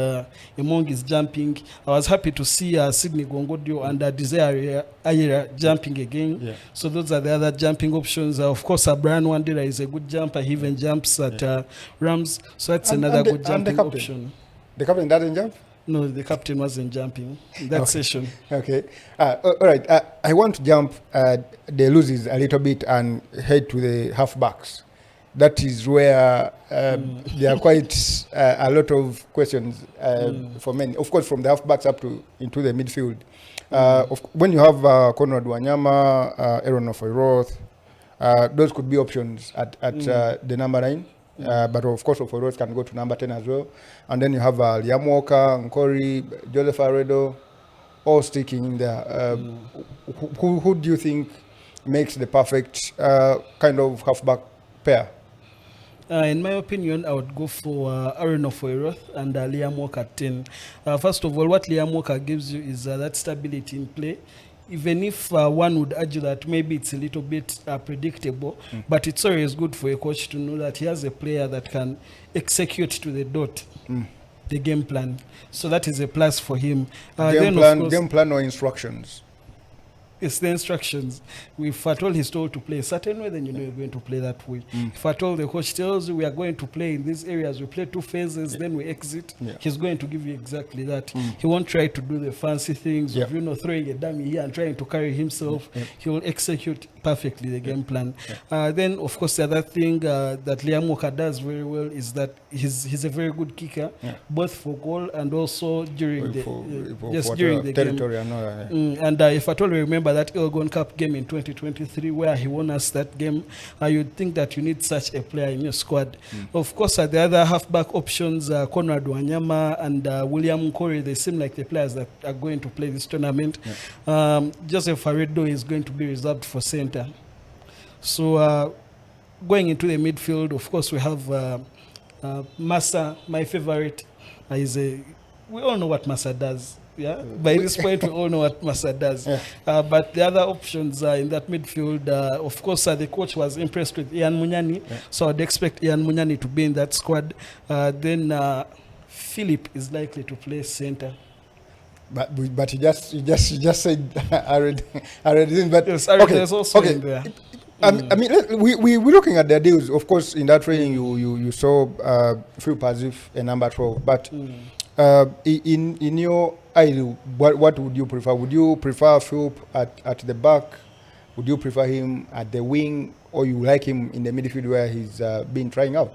[SPEAKER 2] Among is jumping. I was happy to see Sydney Gongodio and Desire Ayera jumping again. So those are the other jumping options. Of course, Brian Wandera is a good jumper. He even jumps at Rams. So that's another good jumping option.
[SPEAKER 1] The captain doesn't jump?
[SPEAKER 2] No, the captain wasn't jumping in that session.
[SPEAKER 1] Okay. All right. I want to jump the loses a little bit and head to the halfbacks. That is where there are quite a lot of questions for many. Of course, from the halfbacks up to into the midfield. When you have Conrad Wanyama, Aaron Ofoiroth, those could be options at the number 9. But of course, Oforos can go to number 10 as well. And then you have Liam Walker, Nkori, Joseph Aredo, all sticking in there. Who do you think makes the perfect kind of halfback pair?
[SPEAKER 2] In my opinion, I would go for Aaron Ofoeroth and Liam Walker at 10. First of all, what Liam Walker gives you is that stability in play. Even if one would argue that maybe it's a little bit predictable, but it's always good for a coach to know that he has a player that can execute to the dot the game plan. So that is a plus for him.
[SPEAKER 1] Game plan or instructions?
[SPEAKER 2] It's the instructions. If at all he's told to play a certain way, then you know you're going to play that way. If at all the coach tells you we are going to play in these areas, we play 2 phases, then we exit, he's going to give you exactly that. He won't try to do the fancy things of, throwing a dummy here and trying to carry himself. He will execute perfectly the game plan. Then, of course, the other thing that Liam Walker does very well is that he's a very good kicker, both for goal and also during during the
[SPEAKER 1] territory
[SPEAKER 2] game. And if at all you remember that Elgon Cup game in 2023 where he won us that game, you'd think that you need such a player in your squad. Of course, the other halfback options, Conrad Wanyama and William Nkori, they seem like the players that are going to play this tournament. Joseph Aredo is going to be reserved for center. So going into the midfield, of course, we have Massa, my favorite. We all know what Massa does. Yeah, by this point we all know what Massa does. But the other options in that midfield, of course, the coach was impressed with Ian Munyani, so I'd expect Ian Munyani to be in that squad. Then Philip is likely to play center.
[SPEAKER 1] But you just said Ared. But
[SPEAKER 2] yes, Ared is also in there.
[SPEAKER 1] I mean, we're looking at their deals. Of course, in that training, you saw Philip as if a number 12. But in your ideal, what would you prefer? Would you prefer Philip at the back? Would you prefer him at the wing, or you like him in the midfield where he's been trying out?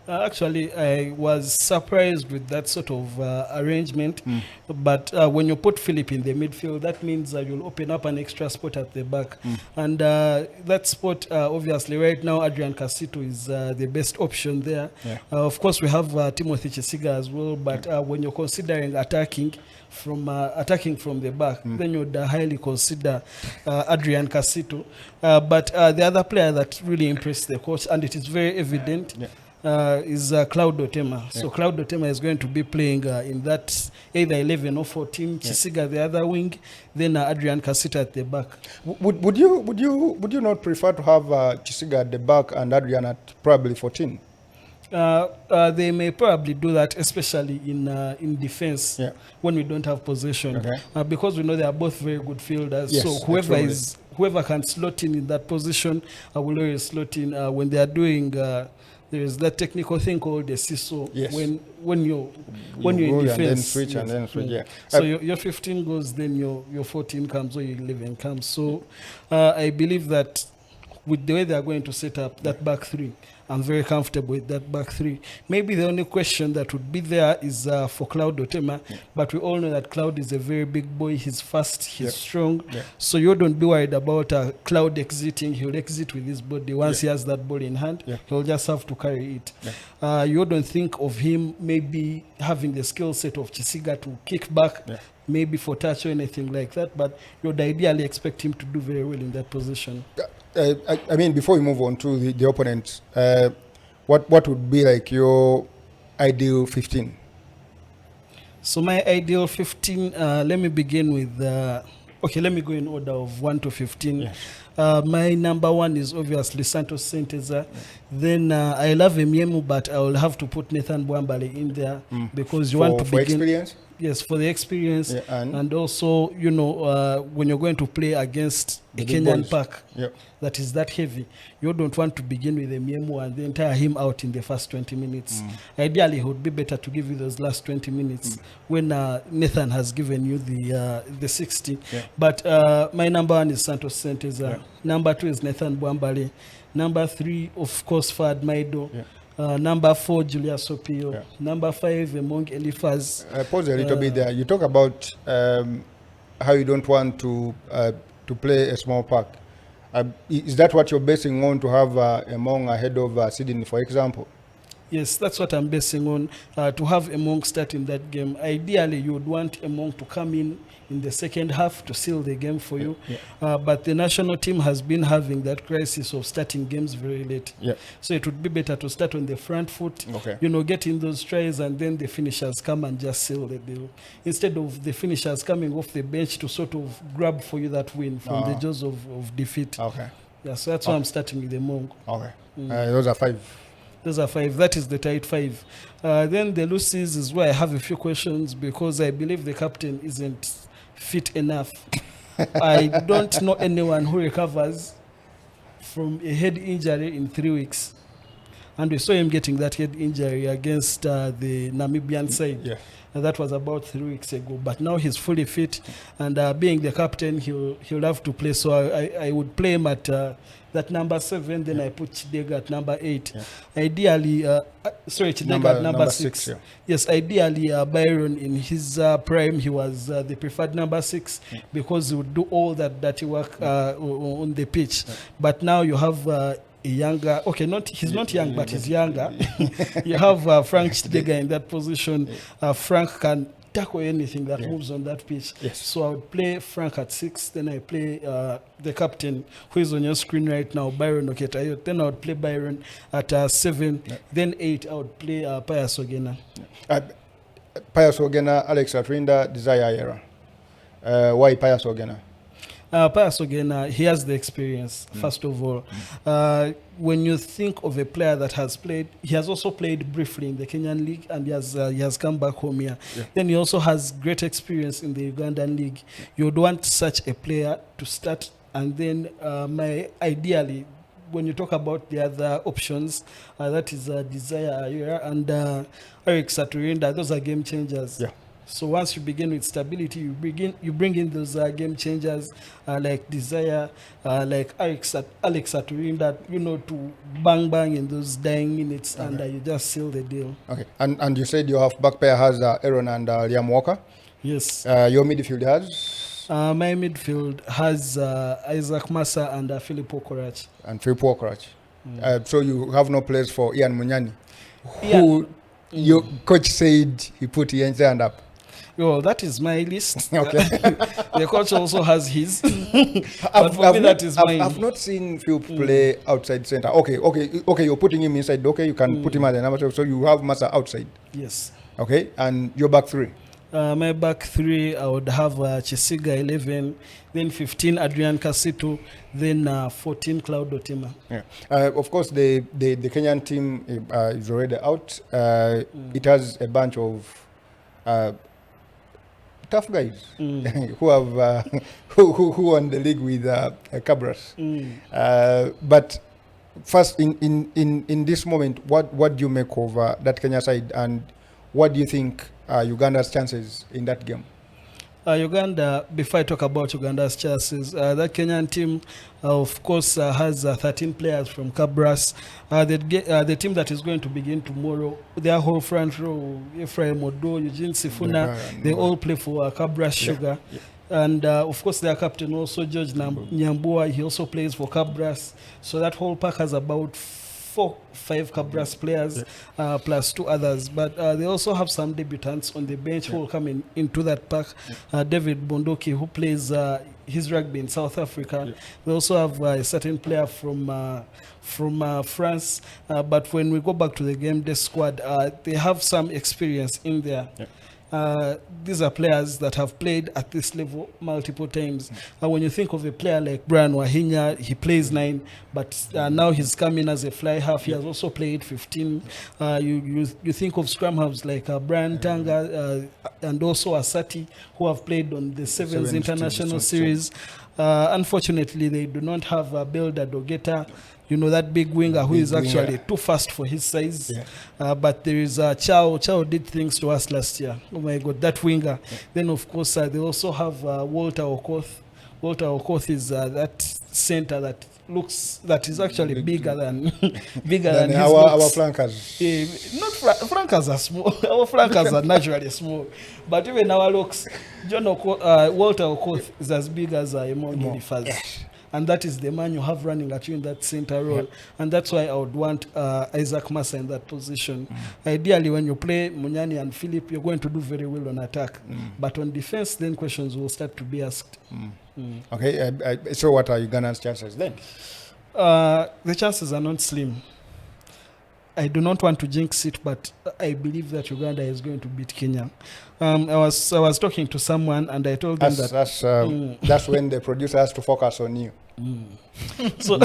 [SPEAKER 2] Actually, I was surprised with that sort of arrangement. But when you put Philip in the midfield, that means you'll open up an extra spot at the back. And that spot, obviously, right now, Adrian Casito is the best option there. Of course, we have Timothy Chisiga as well. But when you're considering attacking from the back, then you'd highly consider Adrian Casito. But the other player that really impressed the coach, and it is very evident, is Cloud Otema. So Cloud Otema is going to be playing in that either 11 or 14. Chisiga the other wing, then Adrian Casito at the back.
[SPEAKER 1] Would you not prefer to have Chisiga at the back and Adrian at probably 14?
[SPEAKER 2] They may probably do that, especially in defense when we don't have possession, because we know they are both very good fielders. So whoever can slot in that position, I will always slot in. When they are doing there is that technical thing called the seesaw. When you're in defense,
[SPEAKER 1] and then switch.
[SPEAKER 2] So your 15 goes, then your 14 comes, or your 11 comes. So I believe that with the way they are going to set up that back three, I'm very comfortable with that back three. Maybe the only question that would be there is for Cloud Otema, but we all know that Cloud is a very big boy. He's fast, he's strong. So you don't be worried about Cloud exiting. He'll exit with his body. Once he has that ball in hand, he'll just have to carry it. You don't think of him maybe having the skill set of Chisiga to kick back, maybe for touch or anything like that, but you'd ideally expect him to do very well in that position.
[SPEAKER 1] I mean, before we move on to the opponents, what would be like your ideal 15?
[SPEAKER 2] So my ideal 15, let me begin with, let me go in order of 1 to 15. My number 1 is obviously Santos Senteza. Then I love Emiemu, but I will have to put Nathan Bwambale in there because you want to begin.
[SPEAKER 1] Experience?
[SPEAKER 2] Yes, for the experience, and also, when you're going to play against a Kenyan pack that is that heavy, you don't want to begin with Emiemu and then tire him out in the first 20 minutes. Ideally, it would be better to give you those last 20 minutes when Nathan has given you the 60. But my number 1 is Santos Senteza. Number 2 is Nathan Bwambale. Number 3, of course, Fad Maido. Number 4, Julius Opio. Number 5, Emong Elifaz.
[SPEAKER 1] Pause a little bit there. You talk about how you don't want to play a small pack. Is that what you're basing on, to have Emong ahead of Sydney, for example?
[SPEAKER 2] Yes, that's what I'm basing on. To have Emong start in that game. Ideally, you would want Emong to come in the second half to seal the game for you. But the national team has been having that crisis of starting games very late. So it would be better to start on the front foot, get in those tries, and then the finishers come and just seal the deal. Instead of the finishers coming off the bench to sort of grab for you that win from the jaws of defeat. Yeah, so that's why I'm starting with Emong.
[SPEAKER 1] Those are 5.
[SPEAKER 2] Those are 5. That is the tight 5. Then the losses is where I have a few questions because I believe the captain isn't fit enough. I don't know anyone who recovers from a head injury in 3 weeks. And we saw him getting that head injury against the Namibian side. And that was about 3 weeks ago. But now he's fully fit. And being the captain, he'll have to play. So I would play him at that number 7. Then I put Chidega at number 8. Ideally, Chidega at number 6. Yes, ideally, Byron in his prime, he was the preferred number 6 because he would do all that dirty work on the pitch. But now you have a younger, he's not young, but he's younger. You have Frank Chidega in that position. Frank can tackle anything that moves on that pitch. So I would play Frank at 6, then I play the captain who is on your screen right now, Byron Oketayo. Then I would play Byron at 7, then 8 I would play Pius Ogena.
[SPEAKER 1] Pius Ogena, Alex Atrinda, Desire Ayera. Why Pius Ogena?
[SPEAKER 2] Pius Ogena, he has the experience, first of all. When you think of a player that has played, he has also played briefly in the Kenyan League and he has come back home here. Then he also has great experience in the Ugandan League. You would want such a player to start, and then ideally, when you talk about the other options, that is Desire Ayera and Eric Saturinda, those are game changers. So once you begin with stability, you bring in those game changers like Desire, like Alex Aturinda, to bang in those dying minutes, and you just seal the deal.
[SPEAKER 1] And you said your half-back pair has Aaron and Liam Walker.
[SPEAKER 2] Yes.
[SPEAKER 1] Your midfield has?
[SPEAKER 2] My midfield has Isaac Massa and Philip Okorach. So you have no place for Ian Munyani, who your coach said he put Ian's hand up. Well, that is my list. The coach also has his. But for me, that is mine.
[SPEAKER 1] I've not seen Phil play outside center. Okay, you're putting him inside. Okay, you can put him at the number 12. So you have Massa outside.
[SPEAKER 2] Yes.
[SPEAKER 1] Okay, and your back 3?
[SPEAKER 2] My back 3, I would have Chisiga 11, then 15 Adrian Casito, then 14 Cloud Otima.
[SPEAKER 1] Of course, the Kenyan team is already out. It has a bunch of tough guys who have who won the league with Cabras. But first, in this moment, what do you make of that Kenya side, and what do you think Uganda's chances in that game?
[SPEAKER 2] Uganda, before I talk about Uganda's chances, that Kenyan team, of course, has 13 players from Cabras. The team that is going to begin tomorrow, their whole front row, Ephraim Odo, Eugene Sifuna, they all play for Cabras Sugar. And of course, their captain also, George Nyambua, he also plays for Cabras. So that whole pack has about 4-5 Cabras players plus 2 others, but they also have some debutants on the bench who will come into that pack. David Bondoki, who plays his rugby in South Africa. They also have a certain player from France, but when we go back to the game day squad, they have some experience in there. These are players that have played at this level multiple times. When you think of a player like Brian Wahinya, he plays 9, but now he's coming as a fly half. He has also played 15. You think of scrum halves like Brian Tanga and also Asati, who have played on the Sevens International Series. Unfortunately, they do not have Belda Dogeta, that big winger who is actually too fast for his size. But there is Chao. Chao did things to us last year. Oh my God, that winger. Then, of course, they also have Walter Okoth. Walter Okoth is that center that is actually bigger than his
[SPEAKER 1] our flankers.
[SPEAKER 2] Flankers are small. Our flankers are naturally small. But even our looks, Walter Okoth is as big as Emong Elifaz. and that is the man you have running at you in that center role. And that's why I would want Isaac Massa in that position. Ideally, when you play Munyani and Philip, you're going to do very well on attack. But on defense, then questions will start to be asked.
[SPEAKER 1] Okay, so what are Uganda's chances then?
[SPEAKER 2] The chances are not slim. I do not want to jinx it, but I believe that Uganda is going to beat Kenya. I was talking to someone and I told them
[SPEAKER 1] That's when the producer has to focus on you.
[SPEAKER 2] So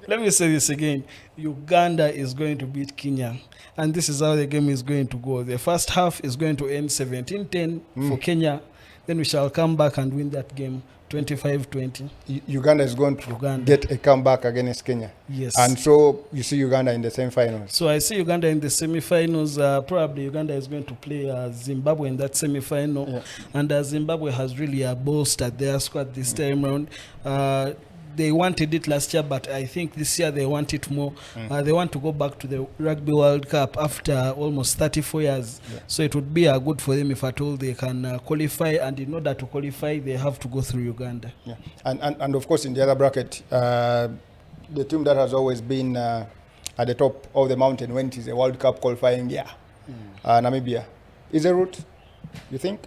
[SPEAKER 2] let me say this again. Uganda is going to beat Kenya. And this is how the game is going to go. The first half is going to end 17-10 for Kenya. Then we shall come back and win that game 25-20.
[SPEAKER 1] Uganda is going to get a comeback against Kenya.
[SPEAKER 2] Yes.
[SPEAKER 1] And so you see Uganda in the semi-finals.
[SPEAKER 2] So I see Uganda in the semi-finals. Probably Uganda is going to play Zimbabwe in that semi-final. Yeah. And Zimbabwe has really bolstered their squad this time around. They wanted it last year, but I think this year they want it more. They want to go back to the Rugby World Cup after almost 34 years. Yeah. So it would be good for them if at all they can qualify. And in order to qualify, they have to go through Uganda.
[SPEAKER 1] Yeah. And of course, in the other bracket, the team that has always been at the top of the mountain when it is a World Cup qualifying year, Namibia. Is a route, you think?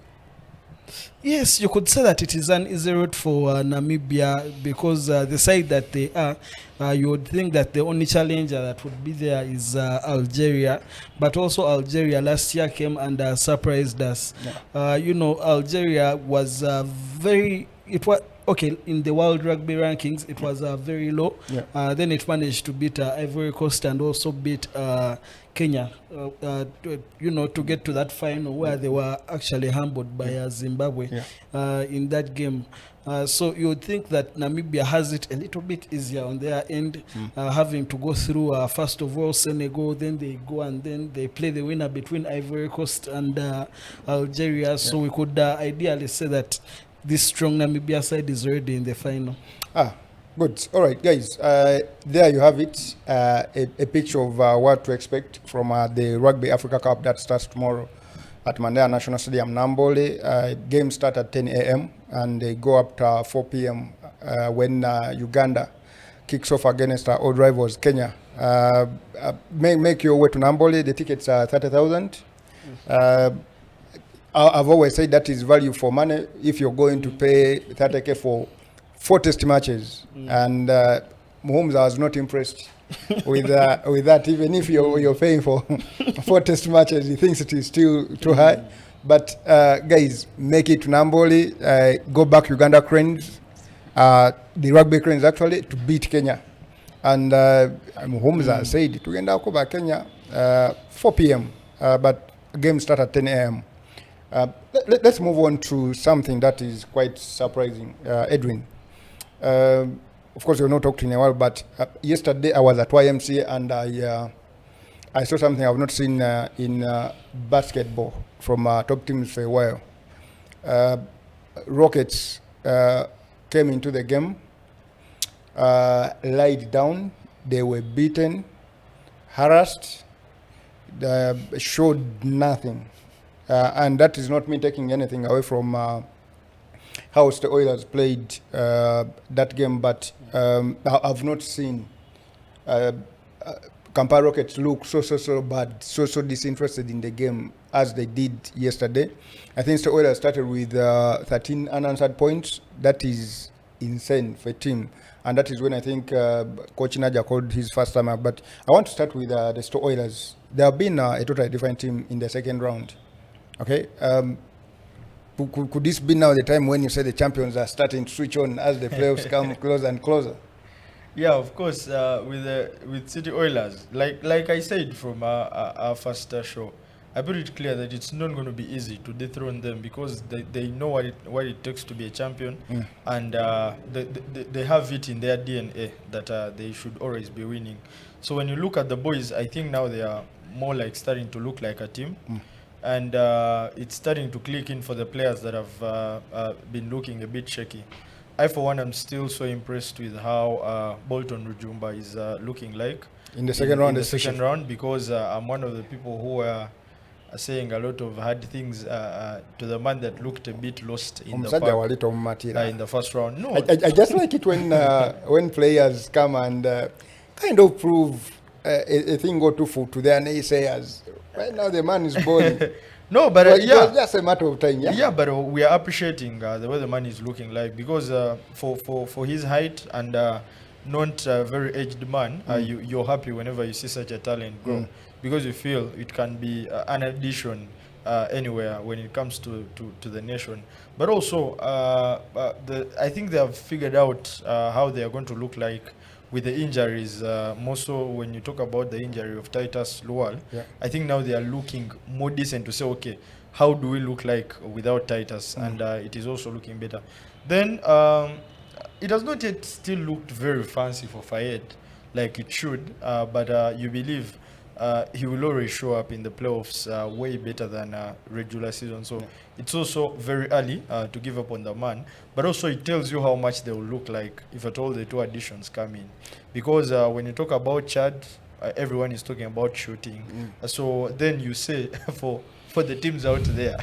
[SPEAKER 2] Yes, you could say that it is an easy route for Namibia because the side that they are, you would think that the only challenger that would be there is Algeria. But also Algeria last year came and surprised us. Yeah. Algeria was in the World Rugby rankings, it was very low. Yeah. Then it managed to beat Ivory Coast and also beat Kenya, to get to that final where they were actually humbled by Zimbabwe in that game. So you would think that Namibia has it a little bit easier on their end, having to go through, first of all, Senegal, then they go and then they play the winner between Ivory Coast and Algeria. Yeah. So we could ideally say that this strong Namibia side is already in the final.
[SPEAKER 1] Good. All right, guys. There you have it. A picture of what to expect from the Rugby Africa Cup that starts tomorrow at Mandela National Stadium, Nambole. Games start at 10 a.m. and they go up to 4 p.m. When Uganda kicks off against our old rivals, Kenya. Make your way to Nambole. The tickets are 30,000. I've always said that is value for money if you're going to pay 30K for 4 test matches. And Mahomes, I was not impressed with that. Even if you're paying for 4 test matches, he thinks it is still too high. But guys, make it to Nambole, go back Uganda Cranes, the Rugby Cranes actually, to beat Kenya. And Mahomes said, to end up back Kenya, 4 p.m. But game start at 10 a.m. Let's move on to something that is quite surprising, Edwin. Of course, you're not talking in a while, but yesterday I was at YMCA and I saw something I've not seen in basketball from top teams for a while. Rockets came into the game, lied down, they were beaten, harassed, showed nothing. And that is not me taking anything away from how the Oilers played that game, but I've not seen Kampala Rockets look so bad, so disinterested in the game as they did yesterday. I think the Oilers started with 13 unanswered points. That is insane for a team. And that is when I think Coach Naja called his first time out. But I want to start with the Sto Oilers. They have been a totally different team in the second round. Okay, could this be now the time when you say the champions are starting to switch on as the playoffs come closer and closer?
[SPEAKER 3] Yeah, of course. With City Oilers, like I said from our first show, I put it clear that it's not going to be easy to dethrone them because they know what it takes to be a champion, and they have it in their DNA that they should always be winning. So when you look at the boys, I think now they are more like starting to look like a team. And it's starting to click in for the players that have been looking a bit shaky. I, for one, am still so impressed with how Bolton Rujumba is looking like
[SPEAKER 1] in the second round.
[SPEAKER 3] Because I'm one of the people who were saying a lot of hard things to the man that looked a bit lost in the
[SPEAKER 1] Omusajja
[SPEAKER 3] park,
[SPEAKER 1] wali tomumatira.
[SPEAKER 3] in the first round. No,
[SPEAKER 1] I just like it when players come and kind of prove a thing or two to their naysayers. Right now the man is balling.
[SPEAKER 3] no, but
[SPEAKER 1] It
[SPEAKER 3] yeah.
[SPEAKER 1] was just a matter of time.
[SPEAKER 3] Yeah, but we are appreciating the way the man is looking like, because for his height and not a very aged man, you're happy whenever you see such a talent grow, because you feel it can be an addition anywhere when it comes to the nation. But also, I think they have figured out how they are going to look like with the injuries. More so when you talk about the injury of Titus Lual, I think now they are looking more decent to say, okay, how do we look like without Titus? And it is also looking better. Then it has not yet still looked very fancy for Fayed like it should, but you believe he will always show up in the playoffs way better than regular season. So it's also very early to give up on the man, but also it tells you how much they will look like if at all the two additions come in. Because when you talk about Chad, everyone is talking about shooting. So then you say for the teams out there,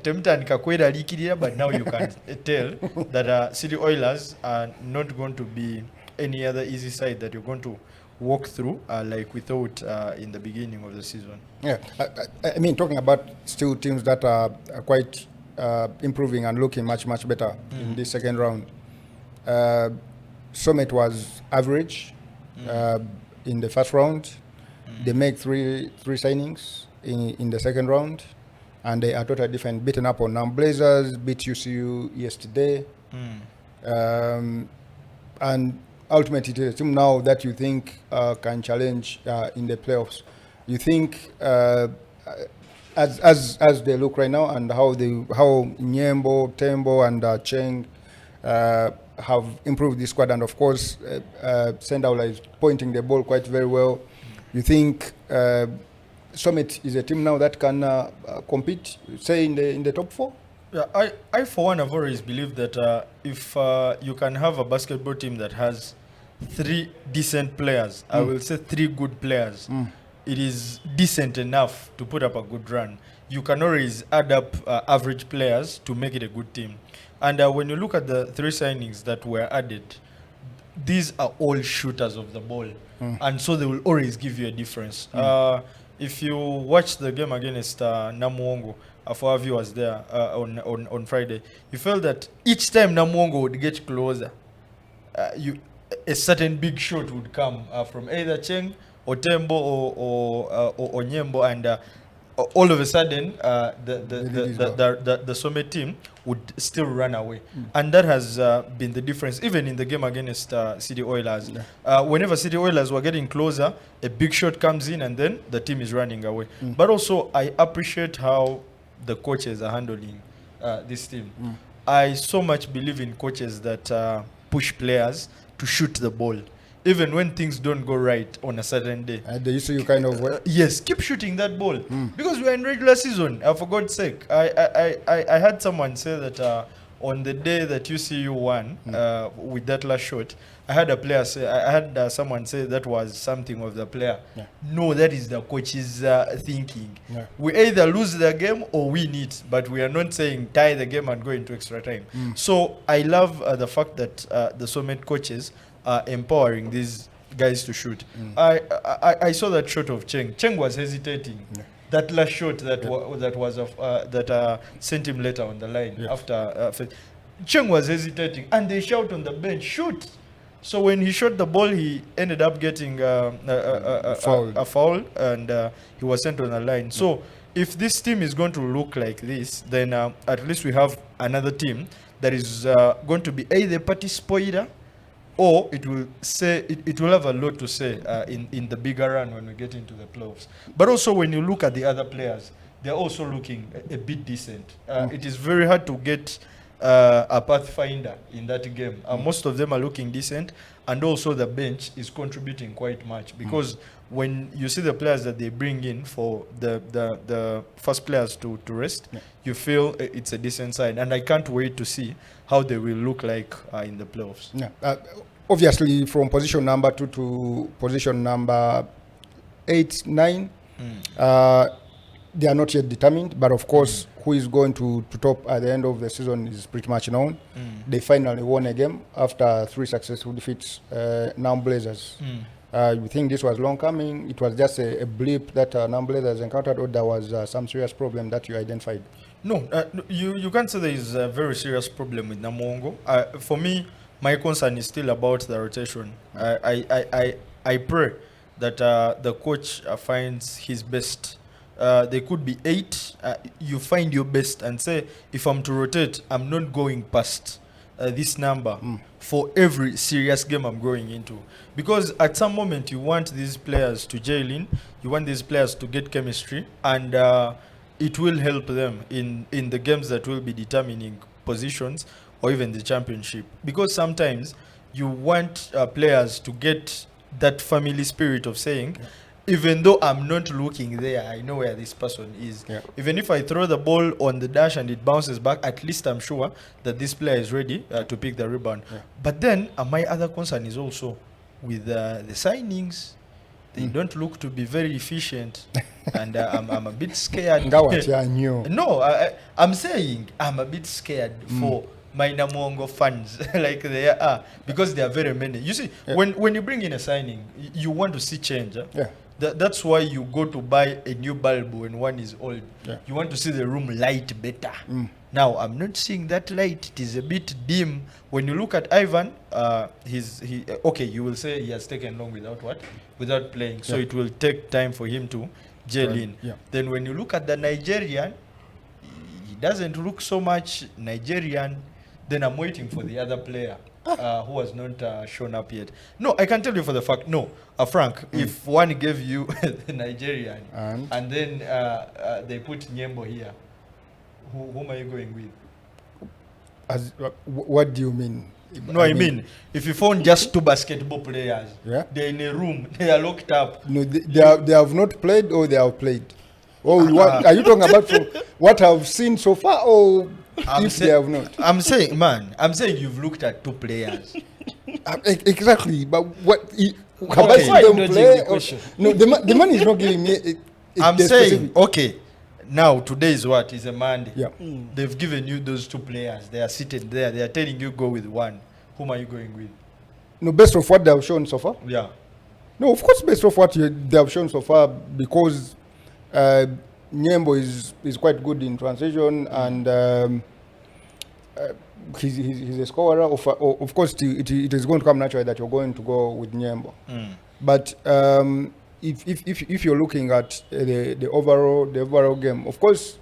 [SPEAKER 3] Temta Kakweda likirira, but now you can tell that City Oilers are not going to be any other easy side that you're going to walk through like we thought in the beginning of the season.
[SPEAKER 1] Yeah, I mean, talking about still teams that are quite improving and looking much better in this second round. Summit was average in the first round. They make three signings in the second round, and they are totally different. Beaten up on Blazers, beat UCU yesterday, and ultimately it is a team now that you think can challenge in the playoffs. You think as they look right now, and how Nyembo, Tembo, and Cheng have improved this squad, and of course Sendaula is pointing the ball quite very well. You think Summit is a team now that can compete, say in the top four?
[SPEAKER 3] Yeah, I for one have always believed that if you can have a basketball team that has three decent players, I will say three good players, it is decent enough to put up a good run. You can always add up average players to make it a good team. And when you look at the three signings that were added, these are all shooters of the ball, and so they will always give you a difference. If you watch the game against Namuongo, for our viewers there on Friday, you felt that each time Namuongo would get closer, a certain big shot would come from either Cheng or Tembo or Nyembo, and all of a sudden the Summit team would still run away. And that has been the difference even in the game against City Oilers. Whenever City Oilers were getting closer, a big shot comes in and then the team is running away. But also I appreciate how the coaches are handling this team. I so much believe in coaches that push players to shoot the ball, even when things don't go right on a certain day.
[SPEAKER 1] They used to you kind of way.
[SPEAKER 3] Yes, keep shooting that ball because we're in regular season. For God's sake, I had someone say that on the day that UCU won with that last shot, I had a player say, I had someone say that was something of the player. No, that is the coach's thinking. We either lose the game or win it, but we are not saying tie the game and go into extra time. So I love the fact that the Summit coaches are empowering these guys to shoot. I saw that shot of Cheng. Cheng was hesitating. That last shot that sent him later on the line after Cheng was hesitating, and they shout on the bench, shoot. So when he shot the ball, he ended up getting a foul, and he was sent on the line. So if this team is going to look like this, then at least we have another team that is going to be either party spoiler, or it will say it will have a lot to say in the bigger run when we get into the playoffs. But also when you look at the other players, they're also looking a bit decent. It is very hard to get a pathfinder in that game. Most of them are looking decent, and also the bench is contributing quite much, because when you see the players that they bring in for the first players to rest, you feel it's a decent side, and I can't wait to see how they will look like in the playoffs.
[SPEAKER 1] Obviously, from position number 2 to position number 8, 9, they are not yet determined, but of course, who is going to top at the end of the season is pretty much known. They finally won a game after 3 successful defeats, now Blazers. You think this was long coming? It was just a blip that now Blazers encountered, or there was some serious problem that you identified?
[SPEAKER 3] No, you can't say there is a very serious problem with Namongo. For me, my concern is still about the rotation. I pray that the coach finds his best. There could be 8. You find your best and say, if I'm to rotate, I'm not going past this number for every serious game I'm going into. Because at some moment, you want these players to gel in, you want these players to get chemistry, and it will help them in the games that will be determining positions or even the championship. Because sometimes you want players to get that family spirit of saying, even though I'm not looking there, I know where this person is. Even if I throw the ball on the dash and it bounces back, at least I'm sure that this player is ready to pick the rebound. But then my other concern is also with the signings. They don't look to be very efficient, and I'm a bit scared. No, I'm saying I'm a bit scared for my Namongo fans, like they are, because there are very many. You see, when you bring in a signing, you want to see change. That's why you go to buy a new bulb when one is old. You want to see the room light better. Now, I'm not seeing that light. It is a bit dim. When you look at Ivan, okay, you will say he has taken long without playing. So it will take time for him to gel in. Then when you look at the Nigerian, he doesn't look so much Nigerian. Then I'm waiting for the other player who has not shown up yet. No, I can tell you for the fact, Frank, if one gave you the Nigerian and then they put Nyembo here, whom are you going with?
[SPEAKER 1] What do you mean?
[SPEAKER 3] No, I mean, if you found just 2 basketball players, they're in a room, they are locked up.
[SPEAKER 1] No, they have not played, or they have played. Oh, what are you talking about from what I've seen so far? Oh, they have not.
[SPEAKER 3] I'm saying you've looked at 2 players.
[SPEAKER 1] Exactly, but what?
[SPEAKER 2] Okay.
[SPEAKER 1] Them play? No, the man is not giving me.
[SPEAKER 3] I'm saying, okay. Now, today is what? Is a Monday. They've given you those 2 players. They are sitting there. They are telling you go with one. Whom are you going with?
[SPEAKER 1] No, based of what they have shown so far? No, of course, based of what they have shown so far, because Nyembo is quite good in transition, and he's a scorer. Of course, it is going to come naturally that you're going to go with Nyembo. But if you're looking at the overall game, of course,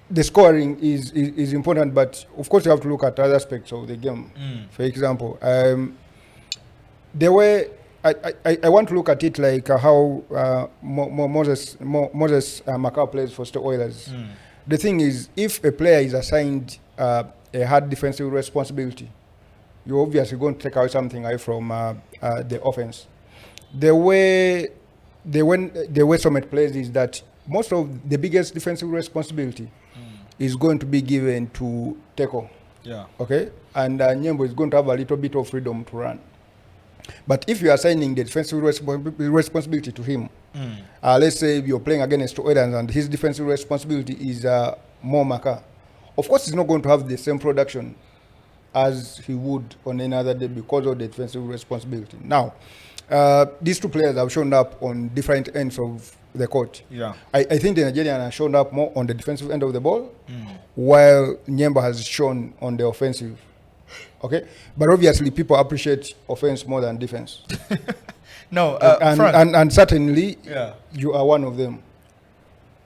[SPEAKER 1] the scoring is important, but of course you have to look at other aspects of the game. For example, the way I want to look at it like how Moses Macau plays for the Oilers. The thing is, if a player is assigned a hard defensive responsibility, you're obviously going to take away something away from the offense. The way Summit plays is that most of the biggest defensive responsibility is going to be given to Teko. Okay? And Nyembo is going to have a little bit of freedom to run. But if you are assigning the defensive responsibility to him, let's say you're playing against Oilers and his defensive responsibility is more Maka, of course he's not going to have the same production as he would on any other day because of the defensive responsibility. Now, these 2 players have shown up on different ends of the court. I think the Nigerian has shown up more on the defensive end of the ball, while Nyemba has shown on the offensive. Okay, but obviously people appreciate offense more than defense.
[SPEAKER 3] No,
[SPEAKER 1] and certainly you are one of them.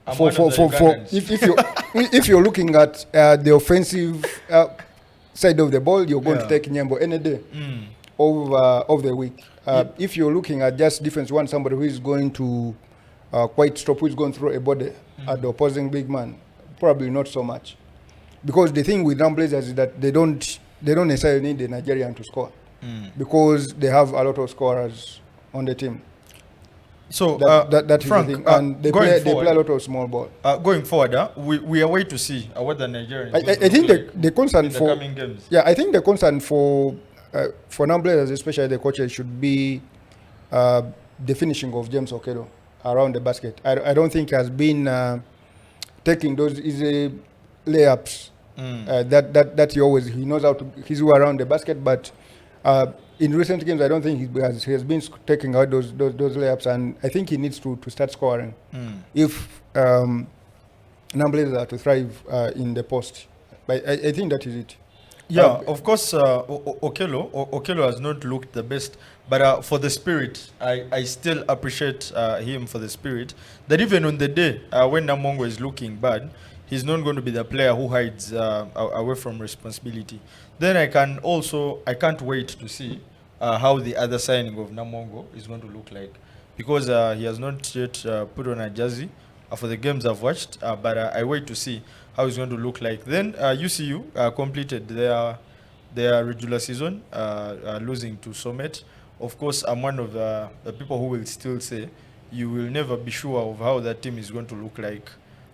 [SPEAKER 1] If you're looking at the offensive side of the ball, you're going to take Nyembo any day of the week. If you're looking at just defense, you want somebody who is going to quite stop, who is going to throw a body at the opposing big man. Probably not so much, because the thing with Blazers is that they don't necessarily need the Nigerian to score, because they have a lot of scorers on the team. So that Frank, is the thing. And they play a lot of small ball.
[SPEAKER 3] Going forward, we are waiting to see what the Nigerians.
[SPEAKER 1] I think the concern
[SPEAKER 3] in
[SPEAKER 1] for
[SPEAKER 3] the coming games.
[SPEAKER 1] I think the concern for non-players, especially the coaches, should be the finishing of James Okedo. around the basket. I don't think he has been taking those easy layups that he knows how to he's around the basket, but in recent games I don't think he has been taking out those layups, and I think he needs to start scoring if Namblers are to thrive in the post. But I think that is it.
[SPEAKER 3] Yeah, of course, Okello has not looked the best, but for the spirit, I still appreciate him for the spirit. That even on the day when Namongo is looking bad, he's not going to be the player who hides away from responsibility. Then I can't wait to see how the other signing of Namongo is going to look like, because he has not yet put on a jersey for the games I've watched, but I wait to see how it's going to look like. Then UCU completed their regular season, losing to Summit. Of course, I'm one of the people who will still say you will never be sure of how that team is going to look like.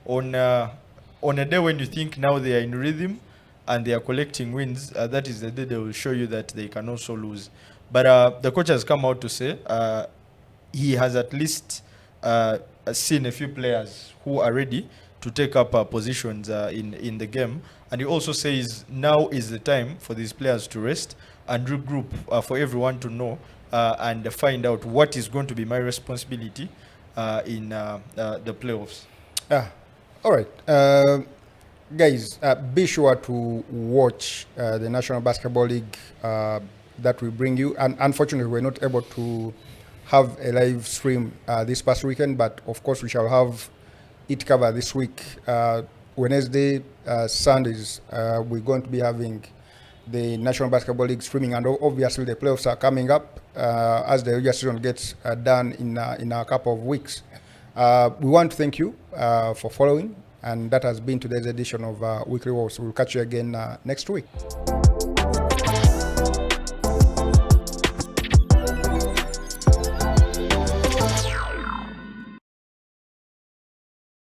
[SPEAKER 3] On a day when you think now they are in rhythm and they are collecting wins, that is the day they will show you that they can also lose. But the coach has come out to say he has at least seen a few players who are ready to take up positions in the game, and he also says now is the time for these players to rest and regroup, for everyone to know and find out what is going to be my responsibility in the playoffs.
[SPEAKER 1] All right, guys, be sure to watch the National Basketball League that we bring you. And unfortunately, we're not able to have a live stream this past weekend, but of course we shall have it covered this week. Wednesday, Sundays, we're going to be having the National Basketball League streaming, and obviously the playoffs are coming up as the regular season gets done in a couple of weeks. We want to thank you for following, and that has been today's edition of Weekly Wowos. We'll catch you again next week.